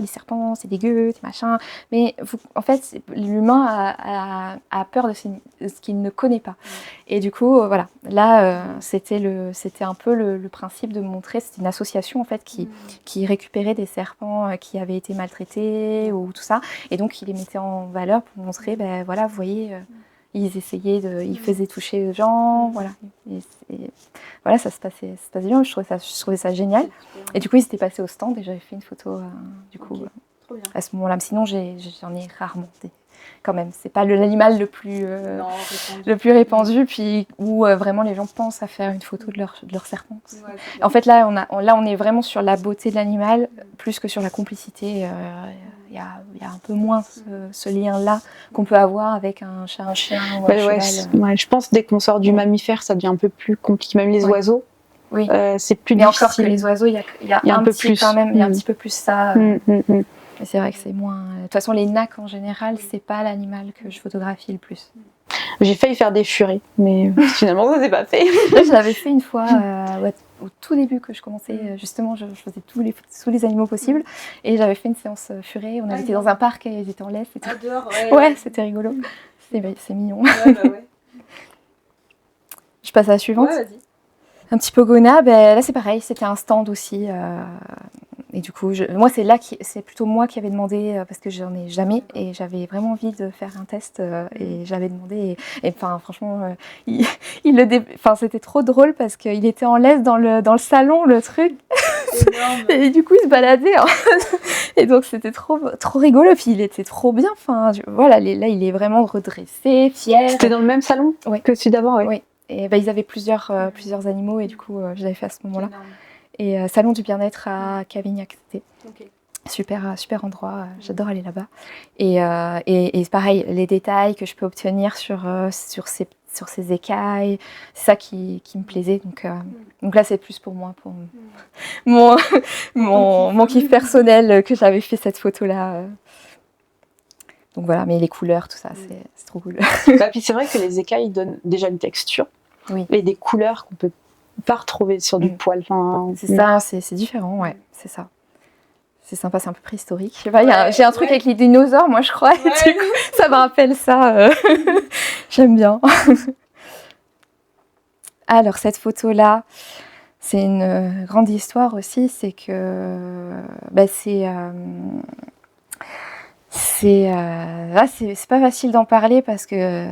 les serpents c'est dégueu, c'est machin, mais en fait l'humain a peur de ce qu'il ne connaît pas. Et du coup voilà, là c'était un peu le principe de montrer, c'était une association en fait qui récupérait des serpents qui avaient été maltraités ou tout ça, et donc ils les mettaient en valeur pour montrer, voilà, vous voyez. Ils essayaient ils faisaient toucher les gens, voilà. Et voilà, ça se passait bien. Je trouvais ça génial. Et du coup, ils étaient passés au stand et j'avais fait une photo, du coup, à ce moment-là. Mais sinon, j'en ai rarement quand même. C'est pas l'animal le plus répandu, puis où vraiment les gens pensent à faire une photo de leur serpent. Ouais, en fait, là, on est vraiment sur la beauté de l'animal, plus que sur la complicité. Il y a un peu moins ce lien-là qu'on peut avoir avec un chat, un chien ou un cheval. Ouais, je pense que dès qu'on sort du mammifère, ça devient un peu plus compliqué. Même les oiseaux, oui. C'est plus mais difficile. Encore que les oiseaux, il y a un peu plus quand même, il y a un petit peu plus ça. Mais c'est vrai que c'est moins. De toute façon, les nacs en général, c'est pas l'animal que je photographie le plus. J'ai failli faire des furets, mais finalement ça s'est pas fait. Là, je l'avais fait une fois au tout début que je commençais, justement, je faisais tous les animaux possibles et j'avais fait une séance furet. On avait été dans un parc et ils étaient en laisse. Et tout. Dehors, ouais, c'était rigolo. C'est mignon. Ouais. Je passe à la suivante. Ouais, vas-y. Un petit Pogona, là c'est pareil, c'était un stand aussi. Et du coup, moi c'est plutôt moi qui avais demandé parce que j'en ai jamais et j'avais vraiment envie de faire un test et j'avais demandé et enfin franchement c'était trop drôle parce qu'il était en laisse dans le salon le truc. Et du coup il se baladait hein. Et donc c'était trop rigolo puis il était trop bien. Enfin voilà, là il est vraiment redressé, fier. C'était dans le même salon que celui d'avant, ouais. Oui. Et ils avaient plusieurs animaux et du coup je l'avais fait à ce moment-là. Et salon du bien-être à Cavignac, c'était super endroit, j'adore aller là-bas. Et pareil, les détails que je peux obtenir sur ces écailles, c'est ça qui me plaisait. Donc là, c'est plus pour moi, pour mon kiff personnel que j'avais fait cette photo-là. Donc voilà, mais les couleurs, tout ça, c'est trop cool. Puis c'est vrai que les écailles donnent déjà une texture et des couleurs qu'on peut pas retrouver sur du poil. Enfin, c'est ça, c'est différent, ouais, c'est ça. C'est sympa, c'est un peu préhistorique. J'ai un truc avec les dinosaures, moi je crois, et du coup, ça me rappelle ça. J'aime bien. Alors cette photo-là, c'est une grande histoire aussi, c'est que c'est pas facile d'en parler parce que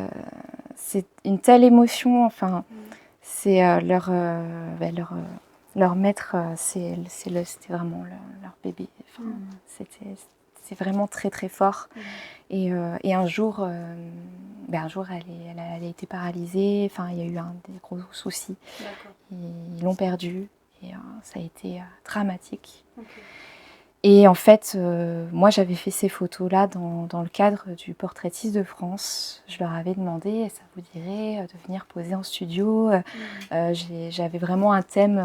c'est une telle émotion, enfin c'est leur maître, c'était vraiment leur bébé. Enfin, c'est vraiment très très fort. Et un jour, elle a été paralysée. Enfin, il y a eu des gros soucis. Ils l'ont perdue et ça a été dramatique. Et en fait, moi j'avais fait ces photos-là dans le cadre du Portraitiste de France. Je leur avais demandé, ça vous dirait de venir poser en studio. J'avais vraiment un thème,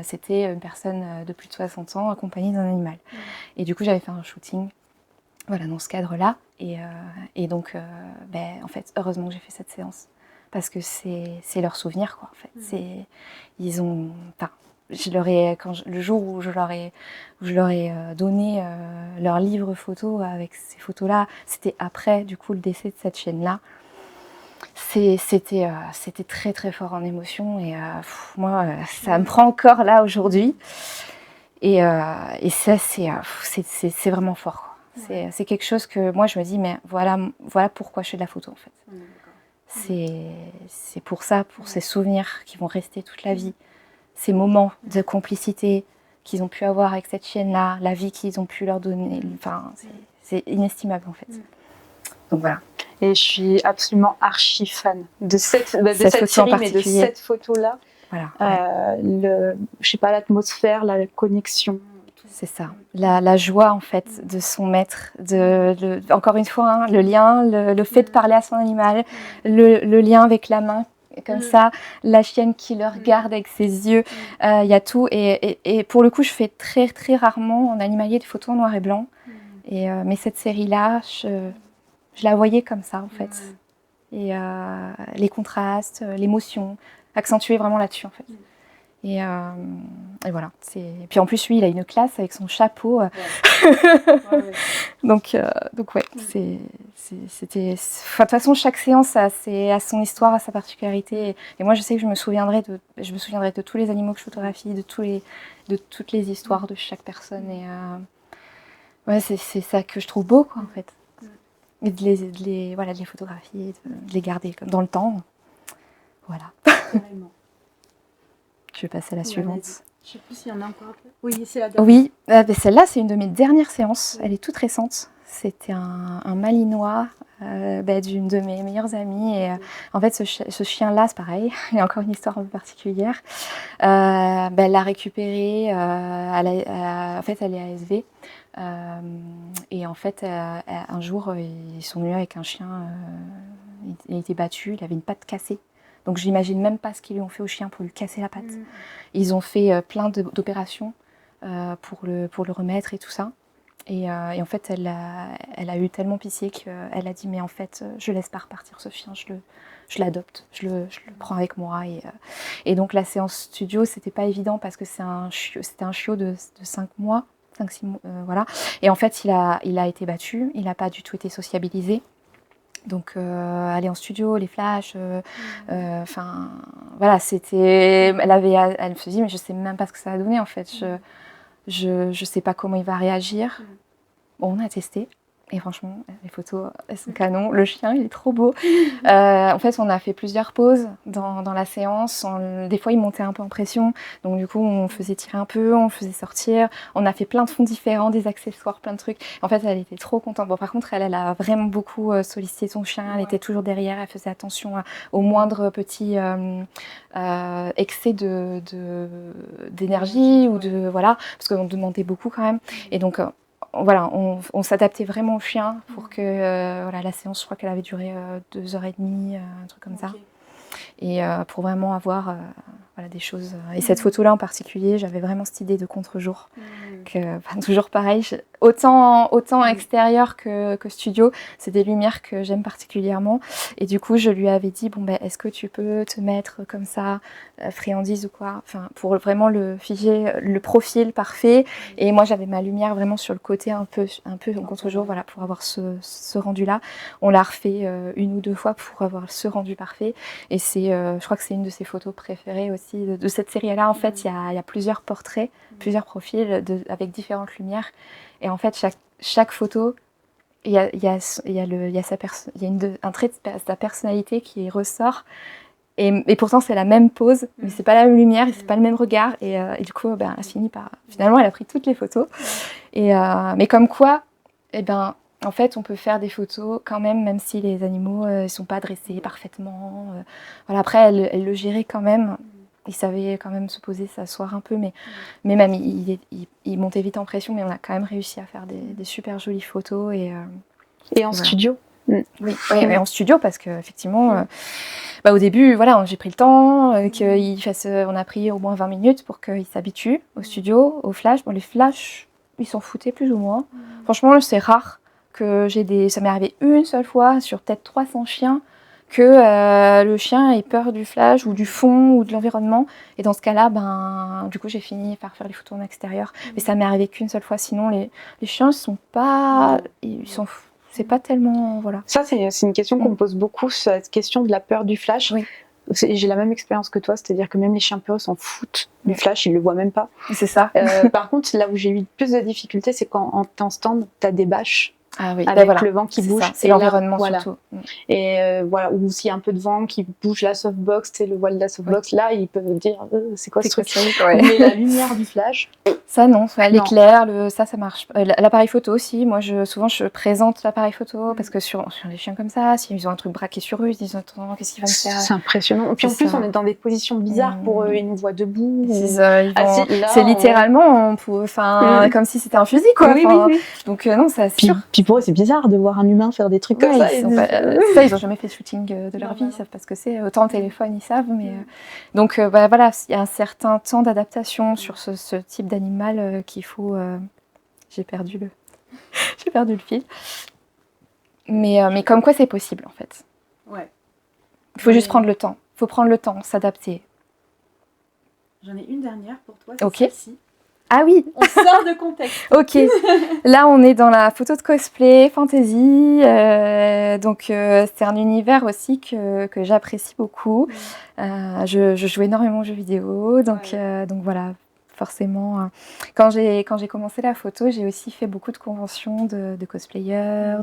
c'était une personne de plus de 60 ans accompagnée d'un animal. Et du coup j'avais fait un shooting dans ce cadre-là. Et donc, en fait, heureusement que j'ai fait cette séance. Parce que c'est leur souvenir, quoi, en fait. Le jour où je leur ai donné leur livre photo avec ces photos-là, c'était après du coup le décès de cette chienne-là. C'était très très fort en émotion et moi ça me prend encore là aujourd'hui et ça c'est vraiment fort, quoi. C'est quelque chose que moi je me dis mais voilà pourquoi je fais de la photo en fait. C'est pour ça, pour ces souvenirs qui vont rester toute la vie. Ces moments de complicité qu'ils ont pu avoir avec cette chienne-là, la vie qu'ils ont pu leur donner, enfin, c'est inestimable en fait. Donc voilà. Et je suis absolument archi fan de cette série, mais de cette photo-là. Voilà. Je sais pas, l'atmosphère, la connexion. C'est ça, la joie en fait de son maître, encore une fois, hein, le lien, le fait de parler à son animal, le lien avec la main, comme ça, la chienne qui le regarde avec ses yeux, il y a tout. Et pour le coup, je fais très très rarement en animalier des photos en noir et blanc. Mais cette série-là, je la voyais comme ça en fait. Et les contrastes, l'émotion, accentuer vraiment là-dessus en fait. Et voilà. Puis en plus, lui, il a une classe avec son chapeau. Donc ouais, c'était. Enfin, de toute façon, chaque séance a son histoire, a sa particularité. Et moi, je sais que je me souviendrai de tous les animaux que je photographie, de toutes les histoires de chaque personne. Et ouais, c'est ça que je trouve beau, quoi, en fait. Et de les photographier, de les garder comme dans le temps. Voilà. Je vais passer à la suivante. Je sais plus s'il y en a encore un peu. Oui, c'est la dernière. Oui, celle-là, c'est une de mes dernières séances. Elle est toute récente. C'était un malinois d'une de mes meilleures amies. Et en fait, ce chien-là, c'est pareil. Il y a encore une histoire un peu particulière. Elle l'a récupéré. En fait, elle est ASV. Et en fait, un jour, ils sont venus avec un chien. Il était battu. Il avait une patte cassée. Donc j'imagine même pas ce qu'ils lui ont fait au chien pour lui casser la patte. Ils ont fait plein d'opérations pour le remettre et tout ça. Et en fait, elle a eu tellement pitié qu'elle a dit mais en fait, je laisse pas repartir ce chien, je l'adopte, je le prends avec moi. Et donc la séance studio, c'était pas évident parce que c'était un chiot de 5 mois, 5-6 mois, voilà. Et en fait, il a été battu, il n'a pas du tout été sociabilisé. Donc aller en studio, les flashs, enfin voilà, c'était, elle me se dit mais je sais même pas ce que ça va donner en fait, je sais pas comment il va réagir. Bon, on a testé et franchement les photos elles sont canon, le chien il est trop beau. En fait on a fait plusieurs pauses dans la séance, des fois il montait un peu en pression, donc du coup on faisait tirer un peu, on le faisait sortir, on a fait plein de fonds différents, des accessoires, plein de trucs. En fait elle était trop contente. Bon par contre elle a vraiment beaucoup sollicité son chien, elle était toujours derrière, elle faisait attention au moindre petit excès d'énergie ou de voilà, parce qu'on demandait beaucoup quand même. Et donc voilà, on s'adaptait vraiment au chien pour que la séance, je crois qu'elle avait duré 2h30, un truc comme ça. Et pour vraiment avoir des choses. Et cette photo-là en particulier, j'avais vraiment cette idée de contre-jour. Toujours pareil, autant extérieur que studio, c'est des lumières que j'aime particulièrement. Et du coup, je lui avais dit, est-ce que tu peux te mettre comme ça, friandise ou quoi, enfin, pour vraiment le figer, le profil parfait. Et moi, j'avais ma lumière vraiment sur le côté un peu en contre-jour, voilà, pour avoir ce rendu-là. On l'a refait 1 ou 2 fois pour avoir ce rendu parfait. Et je crois que c'est une de ses photos préférées aussi de cette série-là. En fait, il y a plusieurs portraits, plusieurs profils avec différentes lumières. Et en fait, chaque photo, il y a un trait de sa personnalité qui ressort. Et pourtant, c'est la même pose, mais c'est pas la même lumière, et c'est pas le même regard. Et du coup, elle a fini par... Finalement, elle a pris toutes les photos. Mais comme quoi, en fait, on peut faire des photos quand même si les animaux ne sont pas dressés parfaitement. Voilà. Après, elle le gérait quand même. Il savait quand même se poser, s'asseoir un peu. Mais même, il montait vite en pression. Mais on a quand même réussi à faire des super jolies photos. Et en studio Oui, et en studio, parce qu'effectivement, au début, voilà, j'ai pris le temps. On a pris au moins 20 minutes pour qu'il s'habitue au studio, au flash. Bon, les flashs, ils s'en foutaient plus ou moins. Franchement, c'est rare que ça m'est arrivé une seule fois sur peut-être 300 chiens que le chien ait peur du flash ou du fond ou de l'environnement. Et dans ce cas-là, du coup, j'ai fini par faire les photos en extérieur. Mais ça m'est arrivé qu'une seule fois. Sinon, les chiens, c'est pas tellement... Voilà. Ça, c'est une question qu'on me pose beaucoup, cette question de la peur du flash. Oui. J'ai la même expérience que toi, c'est-à-dire que même les chiens peureux s'en foutent du flash, ils le voient même pas. C'est ça. Par contre, là où j'ai eu plus de difficultés, c'est quand t'es en stand, t'as des bâches Ah oui, avec voilà, le vent qui c'est bouge. ça, c'est Et là, l'environnement voilà. surtout. Et voilà, ou s'il y a un peu de vent qui bouge la softbox, tu sais, le voile de la softbox, là, ils peuvent dire c'est quoi ce C'est quoi truc. ce truc, ouais. Mais la lumière du flash, Ça non, Non. l'éclair, ça marche. L'appareil photo aussi, moi souvent je présente l'appareil photo parce que sur les chiens comme ça, s'ils ont un truc braqué sur eux, ils se disent attends, qu'est-ce qu'il va me faire? c'est impressionnant. Et puis en C'est plus, ça. on est dans des positions bizarres pour eux, ils nous voient debout. C'est ou- ça, ils vont- assis, là, c'est on- littéralement, comme si c'était un fusil quoi. Oui, Enfin, oui, oui. Donc non, ça Puis, assure. puis pour eux, c'est bizarre de voir un humain faire des trucs comme Ouais, ça. ils Ils sont disent, pas- ça, ils ont jamais fait de shooting de leur Non, vie, non, ils savent pas ce que c'est. Autant au téléphone, ils savent, mais donc voilà, il y a un certain temps d'adaptation sur ce type d'animal qu'il faut. J'ai perdu le, j'ai perdu le fil. Mais comme quoi c'est possible en fait. Ouais. Il faut juste Mais- prendre le temps. Il faut prendre le temps, s'adapter. J'en ai une dernière pour toi, c'est Ok. celle-ci. Ah oui, On sort de contexte. ok. Là, on est dans la photo de cosplay, fantasy. Donc, c'est un univers aussi que j'apprécie beaucoup. Je joue énormément aux jeux vidéo. Donc voilà, forcément. Quand j'ai commencé la photo, j'ai aussi fait beaucoup de conventions de cosplayers,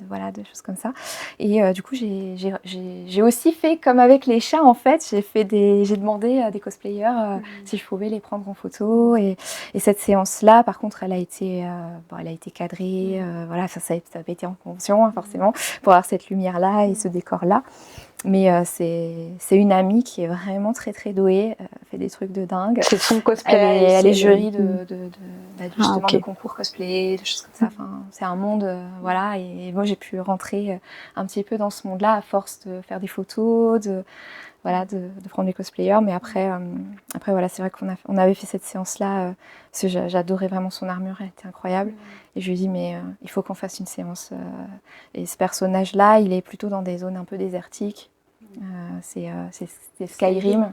voilà, de choses comme ça. Et du coup, j'ai aussi fait comme avec les chats, en fait. J'ai demandé à des cosplayers si je pouvais les prendre en photo. Et cette séance-là, par contre, elle a été cadrée. Voilà, ça avait été en convention, hein, forcément, pour avoir cette lumière-là et ce décor-là. Mais c'est une amie qui est vraiment très, très douée, fait des trucs de dingue. c'est son cosplay. Elle est jury justement ok. de concours cosplay, de choses comme ça. Enfin, c'est un monde, voilà. Et moi, j'ai pu rentrer un petit peu dans ce monde-là à force de faire des photos, de prendre des cosplayers. Mais après voilà, c'est vrai qu'on avait fait cette séance-là. Parce que j'adorais vraiment son armure, elle était incroyable. Et je lui ai dit, mais il faut qu'on fasse une séance. Et ce personnage-là, il est plutôt dans des zones un peu désertiques. C'est Skyrim.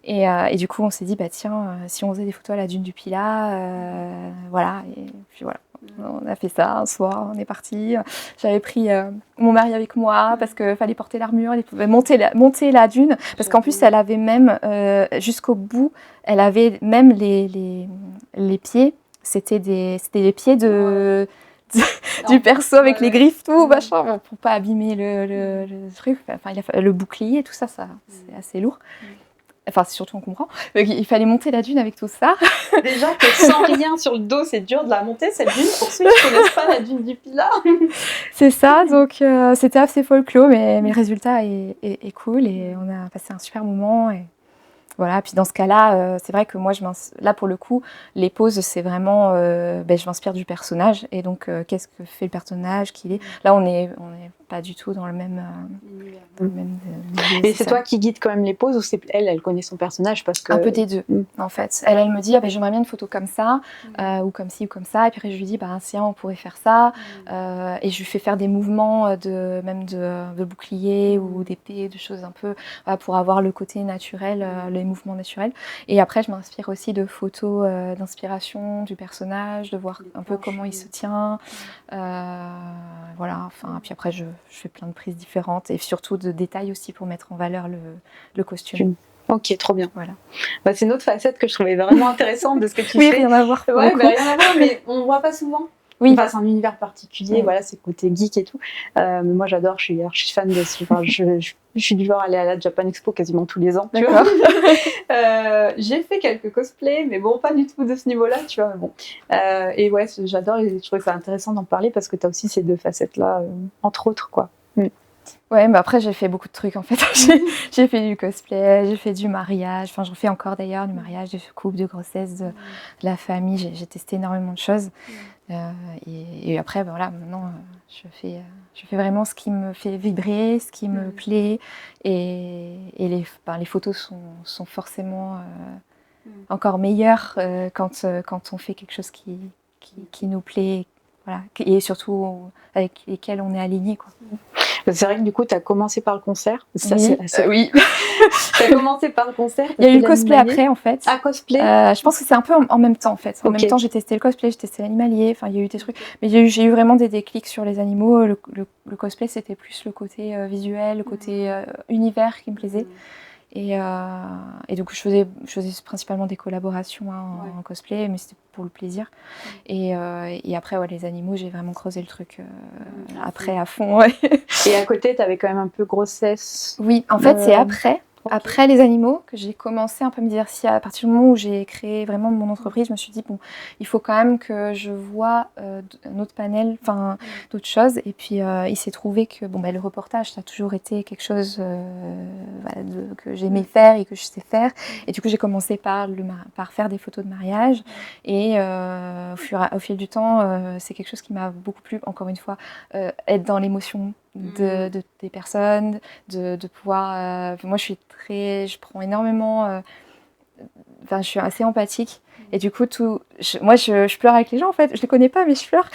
Et du coup, on s'est dit, bah tiens, si on faisait des photos à la dune du Pilat, voilà. Et puis voilà, on a fait ça un soir, on est parti. J'avais pris mon mari avec moi parce qu'il fallait porter l'armure, il pouvait monter la dune. Parce qu'en plus, elle avait même, jusqu'au bout, elle avait même les pieds. C'était des pieds du perso avec les griffes, tout, machin, bon, pour pas abîmer le truc. Enfin, le bouclier, tout ça, c'est assez lourd. Enfin, c'est surtout on comprend. Donc, il fallait monter la dune avec tout ça. Déjà que sans rien sur le dos, c'est dur de la monter, cette dune. Pour ceux qui ne connaissent pas la dune du Pilat. C'est ça, donc c'était assez folklore, mais le résultat est cool et on a passé un super moment. Et voilà, puis dans ce cas-là, c'est vrai que moi, là pour le coup, les poses, c'est vraiment, je m'inspire du personnage. Et donc, qu'est-ce que fait le personnage qu'il est. Là, on n'est pas du tout dans le même milieu. Et c'est toi qui guide quand même les poses ou c'est elle connaît son personnage parce que... Un peu des deux, en fait. Elle me dit, j'aimerais bien une photo comme ça, ou comme ci, ou comme ça. Et puis après, je lui dis, tiens, on pourrait faire ça. Et je lui fais faire des mouvements de bouclier ou d'épée, de choses un peu, pour avoir le côté naturel, les mouvements naturels. Et après, je m'inspire aussi de photos d'inspiration du personnage, de voir un peu comment il se tient. Voilà, enfin, puis après, je fais plein de prises différentes et surtout de détails aussi pour mettre en valeur le costume. Ok, trop bien. Voilà. C'est une autre facette que je trouvais vraiment intéressante de ce que tu oui, fais. Rien à voir. Ouais, rien à voir, mais on ne voit pas souvent. Oui. Enfin, c'est un univers particulier, voilà, c'est le côté geek et tout. Mais moi, j'adore, je suis fan de ce. Enfin, je suis du genre à aller à la Japan Expo quasiment tous les ans. D'accord. J'ai fait quelques cosplays, mais bon, pas du tout de ce niveau-là, tu vois. Mais bon. Et ouais, j'adore et je trouve ça intéressant d'en parler parce que tu as aussi ces deux facettes-là, entre autres, quoi. Ouais, mais après j'ai fait beaucoup de trucs en fait. J'ai fait du cosplay, j'ai fait du mariage, enfin j'en fais encore d'ailleurs, du mariage, du couple, de grossesse, de la famille, j'ai testé énormément de choses. Et après, voilà, maintenant je fais vraiment ce qui me fait vibrer, ce qui me plaît. Et les photos sont forcément encore meilleures quand on fait quelque chose qui nous plaît, voilà, et surtout avec lesquels on est aligné, quoi. C'est vrai que du coup, tu as commencé par le concert. Ça, oui. Oui. Tu as commencé par le concert. Il y a eu le cosplay après, en fait. Ah, cosplay je pense que c'est un peu en même temps, en fait. En même temps, j'ai testé le cosplay, j'ai testé l'animalier. Enfin, il y a eu des trucs. Mais j'ai eu vraiment des déclics sur les animaux. Le cosplay, c'était plus le côté visuel, le côté univers qui me plaisait. Et donc je faisais principalement des collaborations en cosplay, mais c'était pour le plaisir. Et après, les animaux, j'ai vraiment creusé le truc après à fond. Ouais. Et à côté, tu avais quand même un peu grossesse. Oui, en fait, c'est après les animaux que j'ai commencé un peu à me diversifier. À partir du moment où j'ai créé vraiment mon entreprise, je me suis dit, bon, il faut quand même que je vois un autre panel, enfin d'autres choses. Et puis, il s'est trouvé que le reportage, ça a toujours été quelque chose que j'aimais faire et que je sais faire. Et du coup, j'ai commencé par faire des photos de mariage. Et au fil du temps, c'est quelque chose qui m'a beaucoup plu, encore une fois, être dans l'émotion des personnes, de pouvoir... moi, je prends énormément... je suis assez empathique. Et du coup, moi, je pleure avec les gens, en fait. Je les connais pas, mais je pleure.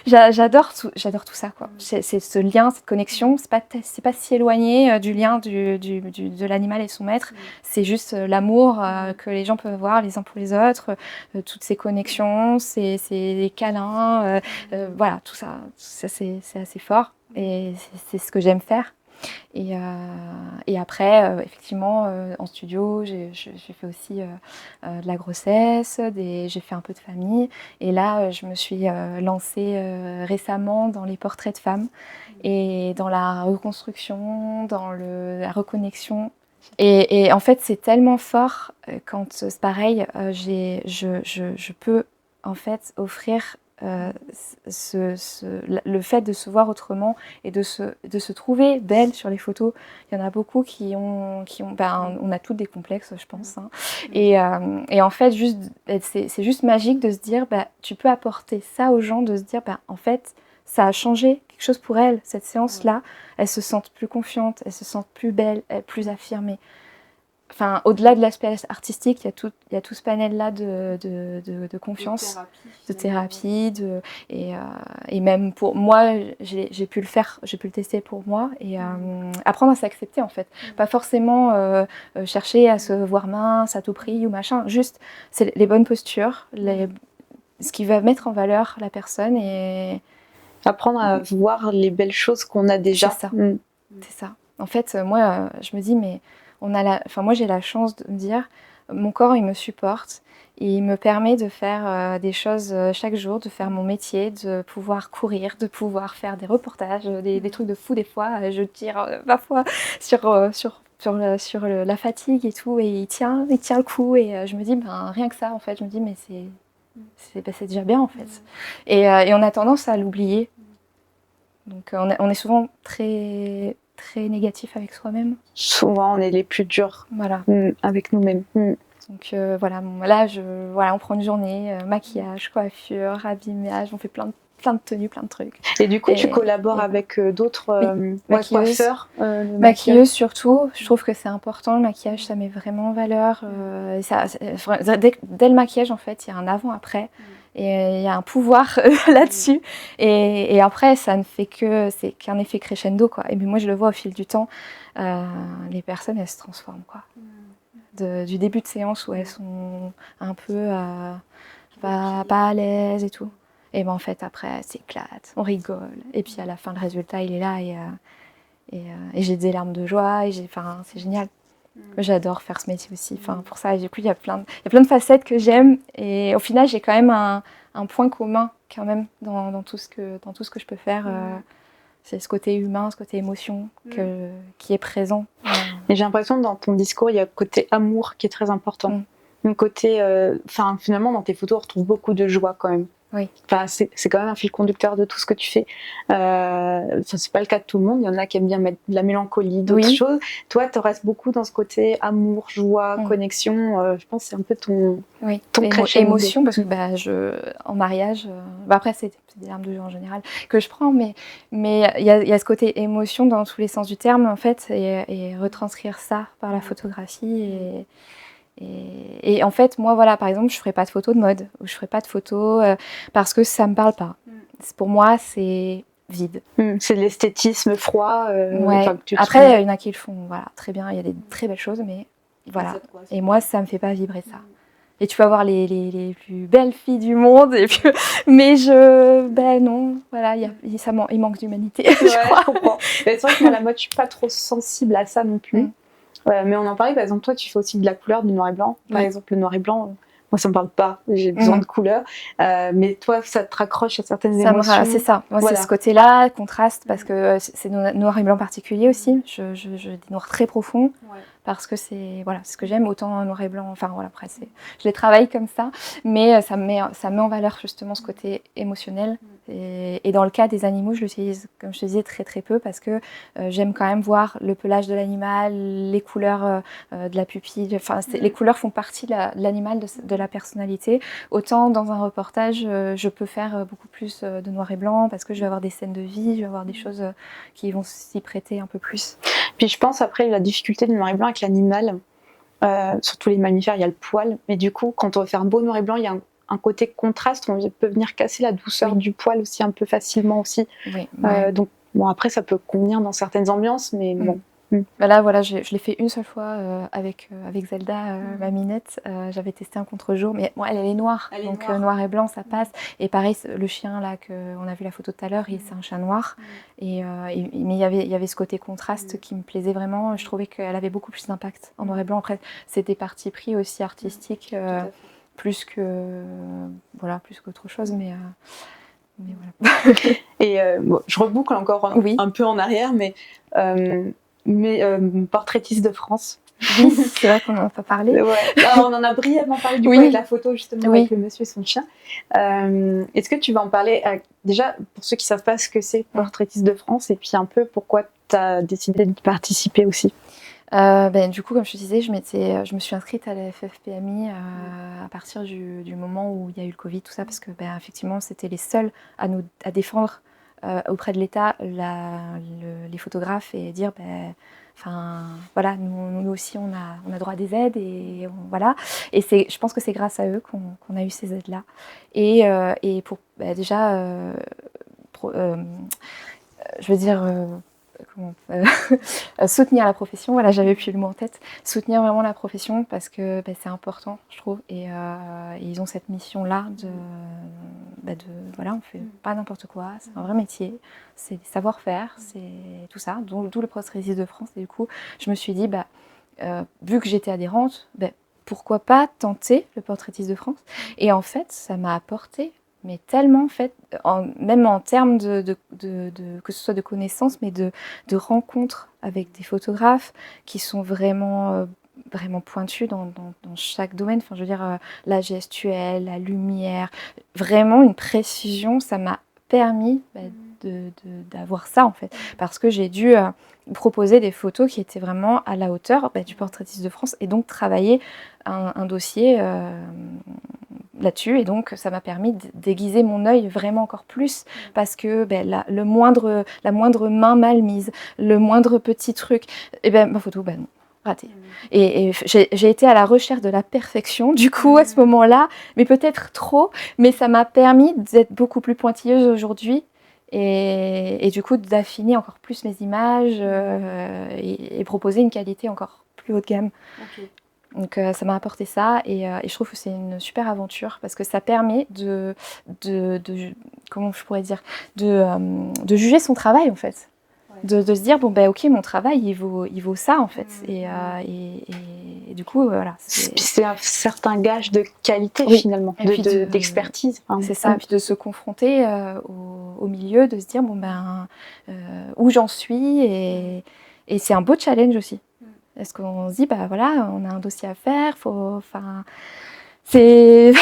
J'adore tout ça, quoi. C'est ce lien, cette connexion. C'est pas si éloigné du lien de l'animal et son maître. C'est juste l'amour que les gens peuvent avoir les uns pour les autres. Toutes ces connexions, ces câlins. Voilà, tout ça c'est assez fort. Et c'est ce que j'aime faire. Et après, effectivement, en studio, j'ai fait aussi de la grossesse, j'ai fait un peu de famille. Et là, je me suis lancée récemment dans les portraits de femmes et dans la reconstruction, dans la reconnexion. Et en fait, c'est tellement fort quand c'est pareil, je peux en fait offrir le fait de se voir autrement et de se trouver belle sur les photos. Il y en a beaucoup qui ont on a toutes des complexes, je pense. Hein. Et en fait, c'est juste magique de se dire, tu peux apporter ça aux gens, de se dire, en fait, ça a changé quelque chose pour elles, cette séance-là. Elles se sentent plus confiantes, elles se sentent plus belles, plus affirmées. Enfin, au-delà de l'aspect artistique, il y a tout ce panel-là de confiance, de thérapie, et même pour moi, j'ai pu le faire, j'ai pu le tester pour moi, et apprendre à s'accepter en fait. Pas forcément chercher à se voir mince à tout prix ou machin, juste c'est les bonnes postures, ce qui va mettre en valeur la personne et apprendre à voir les belles choses qu'on a déjà. C'est ça. C'est ça. En fait, moi, je me dis, mais moi, j'ai la chance de me dire, mon corps, il me supporte, il me permet de faire des choses chaque jour, de faire mon métier, de pouvoir courir, de pouvoir faire des reportages, des trucs de fou des fois. Je tire parfois sur la fatigue et tout, et il tient le coup, et je me dis, rien que ça, en fait, je me dis, mais c'est déjà bien, en fait. Et on a tendance à l'oublier. Donc on est souvent très, très négatif avec soi-même. Souvent, on est les plus durs avec nous-mêmes. Donc voilà, là, on prend une journée, maquillage, coiffure, habillage, on fait plein de tenues, plein de trucs. Et du coup, tu collabores avec d'autres coiffeurs maquilleuses surtout. Je trouve que c'est important, le maquillage, ça met vraiment en valeur. Dès le maquillage, en fait, il y a un avant-après. Et il y a un pouvoir là-dessus. Et après, ça ne fait c'est qu'un effet crescendo, quoi. Et puis moi, je le vois au fil du temps, les personnes, elles se transforment, quoi. Du début de séance où elles sont un peu pas à l'aise et tout. Et en fait, après, elles s'éclatent, on rigole. Et puis à la fin, le résultat, il est là. Et j'ai des larmes de joie. C'est génial. J'adore faire ce métier aussi. Pour ça, du coup, il y a plein de facettes que j'aime. Et au final, j'ai quand même un point commun quand même dans tout ce que je peux faire. C'est ce côté humain, ce côté émotion qui est présent. Et j'ai l'impression que dans ton discours, il y a le côté amour qui est très important. Le côté, finalement, dans tes photos, on retrouve beaucoup de joie quand même. Oui. C'est quand même un fil conducteur de tout ce que tu fais. C'est pas le cas de tout le monde. Il y en a qui aiment bien mettre de la mélancolie, d'autres choses. Toi, tu restes beaucoup dans ce côté amour, joie, connexion. Je pense que c'est un peu ton émotion, parce que en mariage, après c'est des larmes de joie en général que je prends, mais il y a ce côté émotion dans tous les sens du terme en fait, et retranscrire ça par la photographie et en fait, moi, voilà, par exemple, je ne ferai pas de photos de mode, ou je ne ferai pas de photos parce que ça ne me parle pas. Pour moi, c'est vide. C'est de l'esthétisme froid. Après, il y en a qui le font, voilà, très bien, il y a des très belles choses, mais voilà. Et moi, ça ne me fait pas vibrer ça. Et tu vas voir les plus belles filles du monde, mais non, voilà, il manque d'humanité, je crois. Je comprends. Mais c'est vrai que moi, la mode, je ne suis pas trop sensible à ça non plus. Ouais, mais on en parlait, par exemple, toi, tu fais aussi de la couleur, du noir et blanc. Par Oui. exemple, le noir et blanc, moi, ça me parle pas. J'ai besoin de couleur. Mais toi, ça te raccroche à certaines émotions. C'est ça. Moi, Voilà. c'est ce côté-là, contraste, parce que c'est noir et blanc particulier aussi. Je des noirs très profonds. Parce que c'est ce que j'aime, autant noir et blanc. Enfin voilà, après je les travaille comme ça, mais ça met en valeur justement ce côté émotionnel. Et dans le cas des animaux, je l'utilise, comme je te disais, très très peu parce que j'aime quand même voir le pelage de l'animal, les couleurs de la pupille. Enfin, les couleurs font partie de l'animal, de la personnalité. Autant dans un reportage, je peux faire beaucoup plus de noir et blanc parce que je vais avoir des scènes de vie, je vais avoir des choses qui vont s'y prêter un peu plus. Puis je pense après la difficulté du noir et blanc avec l'animal, surtout les mammifères, il y a le poil. Mais du coup, quand on veut faire un beau noir et blanc, il y a un côté contraste, on peut venir casser la douceur du poil aussi un peu facilement aussi. Oui, donc bon, après ça peut convenir dans certaines ambiances, mais bon. Bah là, voilà, je l'ai fait une seule fois avec Zelda, ma minette. J'avais testé un contre-jour, mais bon, elle est noire, donc noir et blanc, ça passe. Et pareil, le chien là, on a vu la photo tout à l'heure, c'est un chien noir. Mais il y avait ce côté contraste qui me plaisait vraiment. Je trouvais qu'elle avait beaucoup plus d'impact en noir et blanc. Après, c'était parti pris aussi artistique, plus qu'autre chose, mais voilà. Et bon, je reboucle encore un peu en arrière, mais portraitiste de France. Oui, c'est vrai qu'on n'en a pas parlé. Ouais. Alors, on en a brièvement parlé du coup avec la photo justement avec le monsieur et son chien. Est-ce que tu vas en parler déjà pour ceux qui ne savent pas ce que c'est portraitiste de France et puis un peu pourquoi tu as décidé de participer aussi? Du coup, comme je te disais, je me suis inscrite à la FFPMI à partir du moment où il y a eu le Covid, tout ça, parce que effectivement, c'était les seuls à défendre auprès de l'État les photographes et dire voilà, nous aussi on a droit à des aides et voilà. Et je pense que c'est grâce à eux qu'on a eu ces aides là. Et pour déjà je veux dire soutenir la profession, voilà, j'avais plus le mot en tête, soutenir vraiment la profession parce que c'est important, je trouve, et ils ont cette mission-là voilà, on fait pas n'importe quoi, c'est un vrai métier, c'est des savoir-faire, c'est tout ça, d'où le portraitiste de France, et du coup, je me suis dit, vu que j'étais adhérente, pourquoi pas tenter le portraitiste de France, et en fait, ça m'a apporté mais tellement, en fait, même en termes que ce soit de connaissances, mais de rencontres avec des photographes qui sont vraiment pointus dans chaque domaine. Enfin, je veux dire, la gestuelle, la lumière, vraiment une précision, ça m'a permis d'avoir ça, en fait. Parce que j'ai dû proposer des photos qui étaient vraiment à la hauteur du portraitiste de France et donc travailler un dossier là-dessus, et donc ça m'a permis d'aiguiser mon œil vraiment encore plus parce que la moindre main mal mise, le moindre petit truc, ma photo, non, ratée. Et j'ai été à la recherche de la perfection du coup à ce moment-là, mais peut-être trop, mais ça m'a permis d'être beaucoup plus pointilleuse aujourd'hui et du coup d'affiner encore plus mes images et proposer une qualité encore plus haut de gamme. Donc ça m'a apporté ça et je trouve que c'est une super aventure parce que ça permet de comment je pourrais dire, de juger son travail en fait, de se dire ok, mon travail il vaut ça en fait, et du coup voilà. C'est un certain gage de qualité finalement, d'expertise. C'est ça, puis de se confronter au milieu, de se dire où j'en suis et c'est un beau challenge aussi. Est-ce qu'on se dit, voilà, on a un dossier à faire, c'est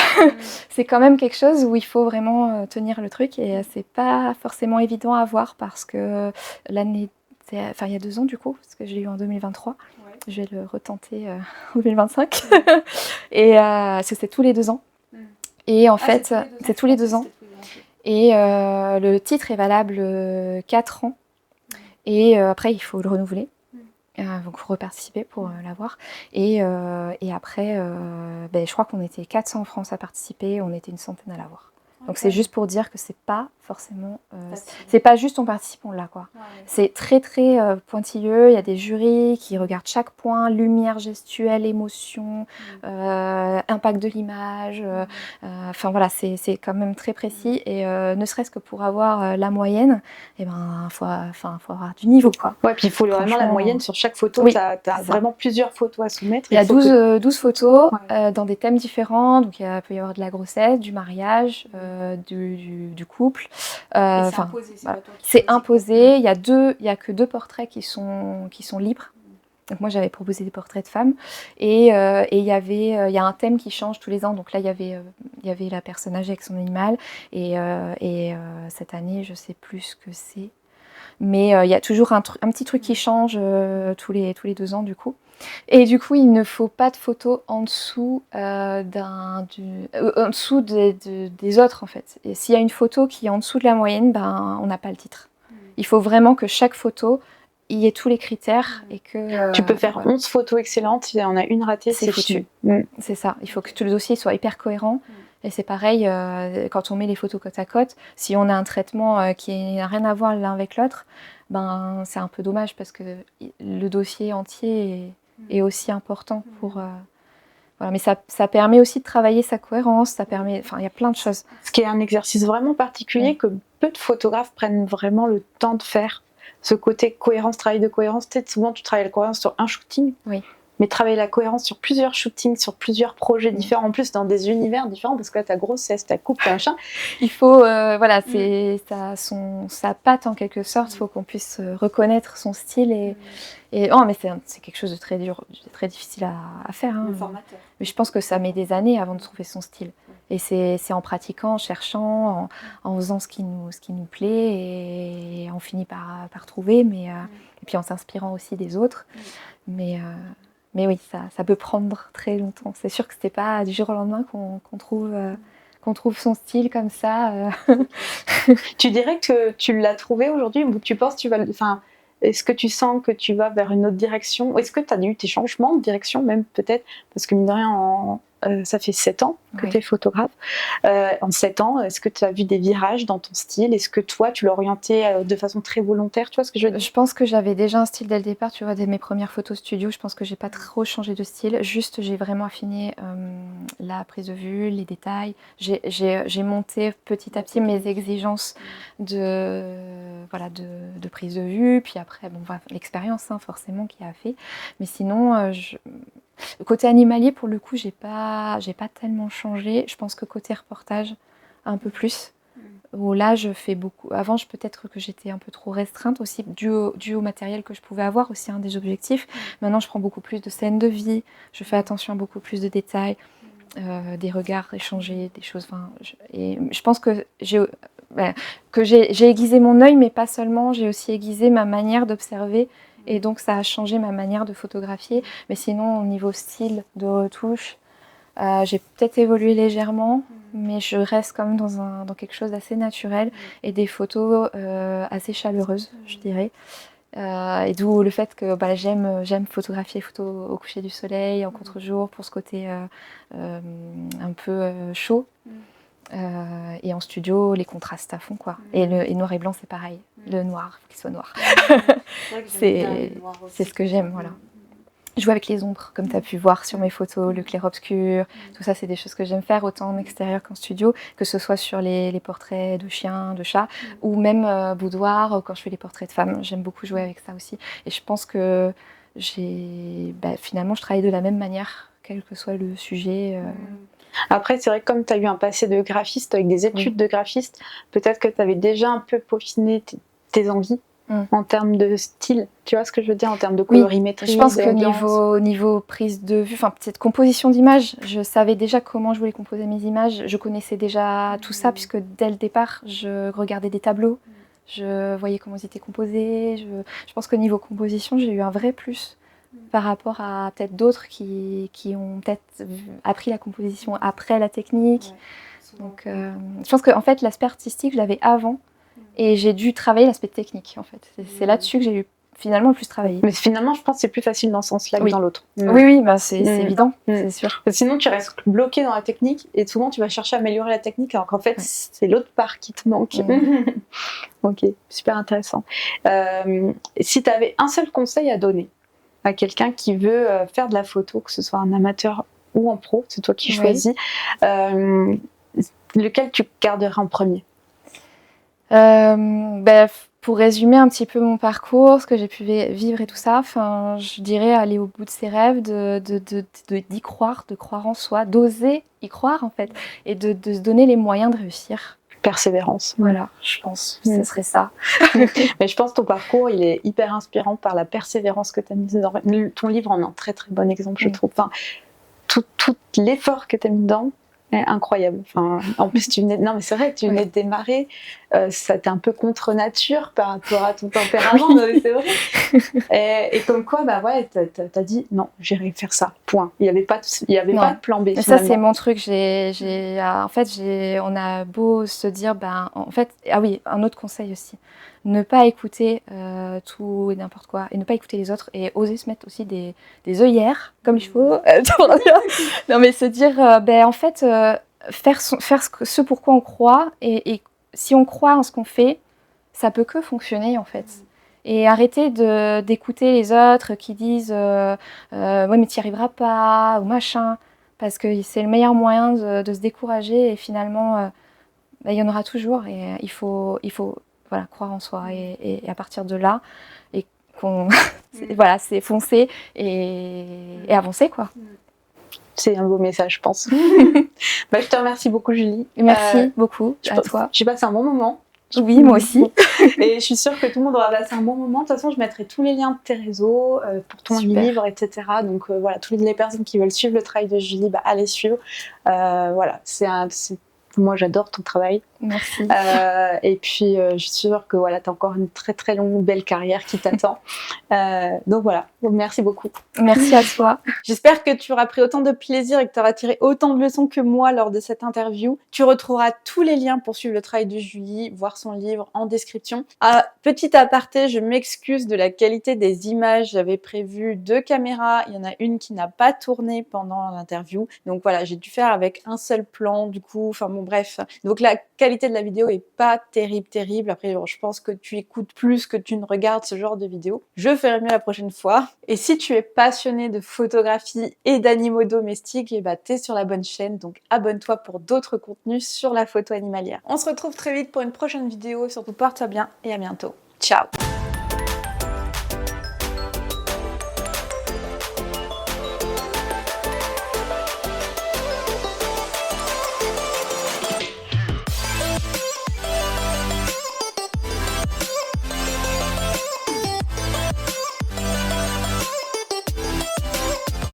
quand même quelque chose où il faut vraiment tenir le truc et c'est pas forcément évident à voir parce que l'année, il y a 2 ans du coup, parce que je l'ai eu en 2023, je vais le retenter en 2025 et c'est tous les 2 ans. Et en fait, c'est tous les 2 ans. Et le titre est valable 4 ans et après il faut le renouveler. Donc reparticiper pour l'avoir et après je crois qu'on était 400 en France à participer, on était une centaine à l'avoir. Donc c'est juste pour dire que c'est pas forcément, c'est pas juste on participe, on l'a quoi. C'est très très pointilleux. Il y a des jurys qui regardent chaque point, lumière, gestuelle, émotion, impact de l'image. Enfin voilà, c'est quand même très précis et ne serait-ce que pour avoir la moyenne, et ben faut avoir du niveau quoi. Ouais, puis il faut vraiment la moyenne sur chaque photo. Oui, tu as vraiment plusieurs photos à soumettre. Il y a 12 photos dans des thèmes différents. Donc il peut y avoir de la grossesse, du mariage, du couple. C'est imposé. Il y a que 2 portraits qui sont libres. Donc moi j'avais proposé des portraits de femmes et il y a un thème qui change tous les ans. Donc là il y avait la personne âgée avec son animal et cette année je sais plus ce que c'est. Mais il y a toujours un petit truc qui change tous les 2 ans du coup. Et du coup, il ne faut pas de photos en dessous, en dessous des autres en fait. Et s'il y a une photo qui est en dessous de la moyenne, ben, on n'a pas le titre. Il faut vraiment que chaque photo il y ait tous les critères et que... tu peux faire 11 photos excellentes, s'il y en a une ratée, c'est foutu. C'est ça, il faut que tout le dossier soit hyper cohérent. Et c'est pareil, quand on met les photos côte à côte, si on a un traitement qui n'a rien à voir l'un avec l'autre, ben, c'est un peu dommage parce que le dossier entier est aussi important pour... Voilà, mais ça permet aussi de travailler sa cohérence, il y a plein de choses. Ce qui est un exercice vraiment particulier que peu de photographes prennent vraiment le temps de faire. Ce côté cohérence, travail de cohérence, peut-être souvent tu travailles la cohérence sur un shooting, mais travailler la cohérence sur plusieurs shootings, sur plusieurs projets différents, en plus dans des univers différents, parce que là, ta grossesse, ta coupe, ta machin. Il faut, sa patte en quelque sorte, il faut qu'on puisse reconnaître son style mais c'est quelque chose de très dur, très difficile à faire. Hein. Le formateur. Mais je pense que ça met des années avant de trouver son style. Et c'est en pratiquant, en cherchant, en faisant ce qui nous plaît et on finit par trouver, et puis en s'inspirant aussi des autres. Mais oui, ça peut prendre très longtemps. C'est sûr que c'était pas du jour au lendemain qu'on trouve son style comme ça. Tu dirais que tu l'as trouvé aujourd'hui ou tu penses que tu vas... Est-ce que tu sens que tu vas vers une autre direction? Est-ce que tu as eu tes changements de direction même peut-être? Parce que mine de rien, ça fait 7 ans que tu es photographe. En 7 ans, est-ce que tu as vu des virages dans ton style? Est-ce que toi, tu l'as orienté de façon très volontaire? Tu vois ce que je veux dire? Je pense que j'avais déjà un style dès le départ. Tu vois, dès mes premières photos studio, je pense que j'ai pas trop changé de style. Juste, j'ai vraiment affiné la prise de vue, les détails. J'ai monté petit à petit mes exigences de prise de vue. Puis après, l'expérience forcément qui a fait. Mais sinon, côté animalier, pour le coup, j'ai pas tellement changé. Je pense que côté reportage, un peu plus. Où là, je fais beaucoup. Avant, peut-être que j'étais un peu trop restreinte aussi, dû au matériel que je pouvais avoir, aussi des objectifs. Maintenant, je prends beaucoup plus de scènes de vie. Je fais attention à beaucoup plus de détails, des regards échangés, des choses. Et je pense que j'ai aiguisé mon œil, mais pas seulement. J'ai aussi aiguisé ma manière d'observer. Et donc, ça a changé ma manière de photographier. Mais sinon, au niveau style de retouche, j'ai peut-être évolué légèrement, mais je reste quand même dans quelque chose d'assez naturel et des photos assez chaleureuses, je dirais. Et d'où le fait que j'aime photographier au coucher du soleil, en contre-jour, pour ce côté un peu chaud. Et en studio, les contrastes à fond, quoi. Et noir et blanc, c'est pareil. Le noir, qu'il soit noir. C'est ce que j'aime, voilà. Jouer avec les ombres, comme tu as pu voir sur mes photos, le clair-obscur, tout ça, c'est des choses que j'aime faire, autant en extérieur qu'en studio, que ce soit sur les portraits de chiens, de chats, ou même boudoir, quand je fais les portraits de femmes. J'aime beaucoup jouer avec ça aussi. Et je pense que finalement, je travaille de la même manière, quel que soit le sujet. Après, c'est vrai que comme tu as eu un passé de graphiste, avec des études de graphiste, peut-être que tu avais déjà un peu peaufiné tes envies en termes de style. Tu vois ce que je veux dire, en termes de colorimétrie? Je pense que niveau prise de vue, peut-être composition d'images, je savais déjà comment je voulais composer mes images. Je connaissais déjà tout ça, puisque dès le départ, je regardais des tableaux. Je voyais comment ils étaient composés. Je pense que niveau composition, j'ai eu un vrai plus par rapport à peut-être d'autres qui ont peut-être appris la composition après la technique. Donc, je pense qu'en fait, l'aspect artistique, je l'avais avant et j'ai dû travailler l'aspect technique, en fait. C'est là-dessus que j'ai eu finalement plus travailler. Mais finalement, je pense que c'est plus facile dans ce sens-là que Oui. dans l'autre. Oui, bah c'est évident, c'est sûr. Parce que sinon, tu restes bloqué dans la technique et souvent, tu vas chercher à améliorer la technique alors qu'en fait, c'est l'autre part qui te manque. Ok, super intéressant. Si tu avais un seul conseil à donner à quelqu'un qui veut faire de la photo, que ce soit un amateur ou en pro, c'est toi qui choisis, lequel tu garderais en premier? Pour résumer un petit peu mon parcours, ce que j'ai pu vivre et tout ça, je dirais aller au bout de ses rêves, d'y croire, de croire en soi, d'oser y croire en fait, et de se donner les moyens de réussir. Persévérance. Voilà, je pense que ce serait ça. Mais je pense que ton parcours, il est hyper inspirant par la persévérance que tu as mise dedans. Ton livre en est un très très bon exemple, je trouve. Enfin, tout l'effort que tu as mis dedans est incroyable. Enfin, en plus, non mais c'est vrai, tu venais de démarrer, ça t'est un peu contre nature par rapport à ton tempérament, c'est vrai. Et comme quoi, bah ouais, t'as dit non, j'irai faire ça. Point. Il y avait pas de plan B. Mais ça c'est mon truc. En fait, on a beau se dire, en fait, ah oui, un autre conseil aussi, ne pas écouter tout et n'importe quoi, et ne pas écouter les autres, et oser se mettre aussi des œillères comme il faut. Non mais se dire, en fait, faire ce pourquoi on croit, et si on croit en ce qu'on fait, ça peut que fonctionner en fait. Et arrêter d'écouter les autres qui disent ouais mais tu n'y arriveras pas ou machin, parce que c'est le meilleur moyen de se décourager, et finalement il y en aura toujours, et il faut voilà, croire en soi, et à partir de là, et voilà, c'est foncer et avancer quoi. C'est un beau message, je pense. Je te remercie beaucoup, Julie. Merci beaucoup à toi. J'ai passé un bon moment. Oui, moi aussi. Et je suis sûre que tout le monde aura passé un bon moment. De toute façon, je mettrai tous les liens de tes réseaux pour ton livre, etc. Donc voilà, toutes les personnes qui veulent suivre le travail de Julie, allez suivre. Voilà, moi, j'adore ton travail. Merci. Et puis, je suis sûre que voilà, tu as encore une très très longue, belle carrière qui t'attend. Donc voilà, merci beaucoup. Merci à toi. J'espère que tu auras pris autant de plaisir et que tu auras tiré autant de leçons que moi lors de cette interview. Tu retrouveras tous les liens pour suivre le travail de Julie, voir son livre en description. Petit aparté, je m'excuse de la qualité des images. J'avais prévu 2 caméras. Il y en a une qui n'a pas tourné pendant l'interview. Donc voilà, j'ai dû faire avec un seul plan du coup. Enfin bon, bref. Donc la qualité de la vidéo est pas terrible. Après, je pense que tu écoutes plus que tu ne regardes ce genre de vidéo. Je ferai mieux la prochaine fois. Et si tu es passionné de photographie et d'animaux domestiques, t'es sur la bonne chaîne. Donc abonne-toi pour d'autres contenus sur la photo animalière. On se retrouve très vite pour une prochaine vidéo. Surtout porte-toi bien et à bientôt. Ciao!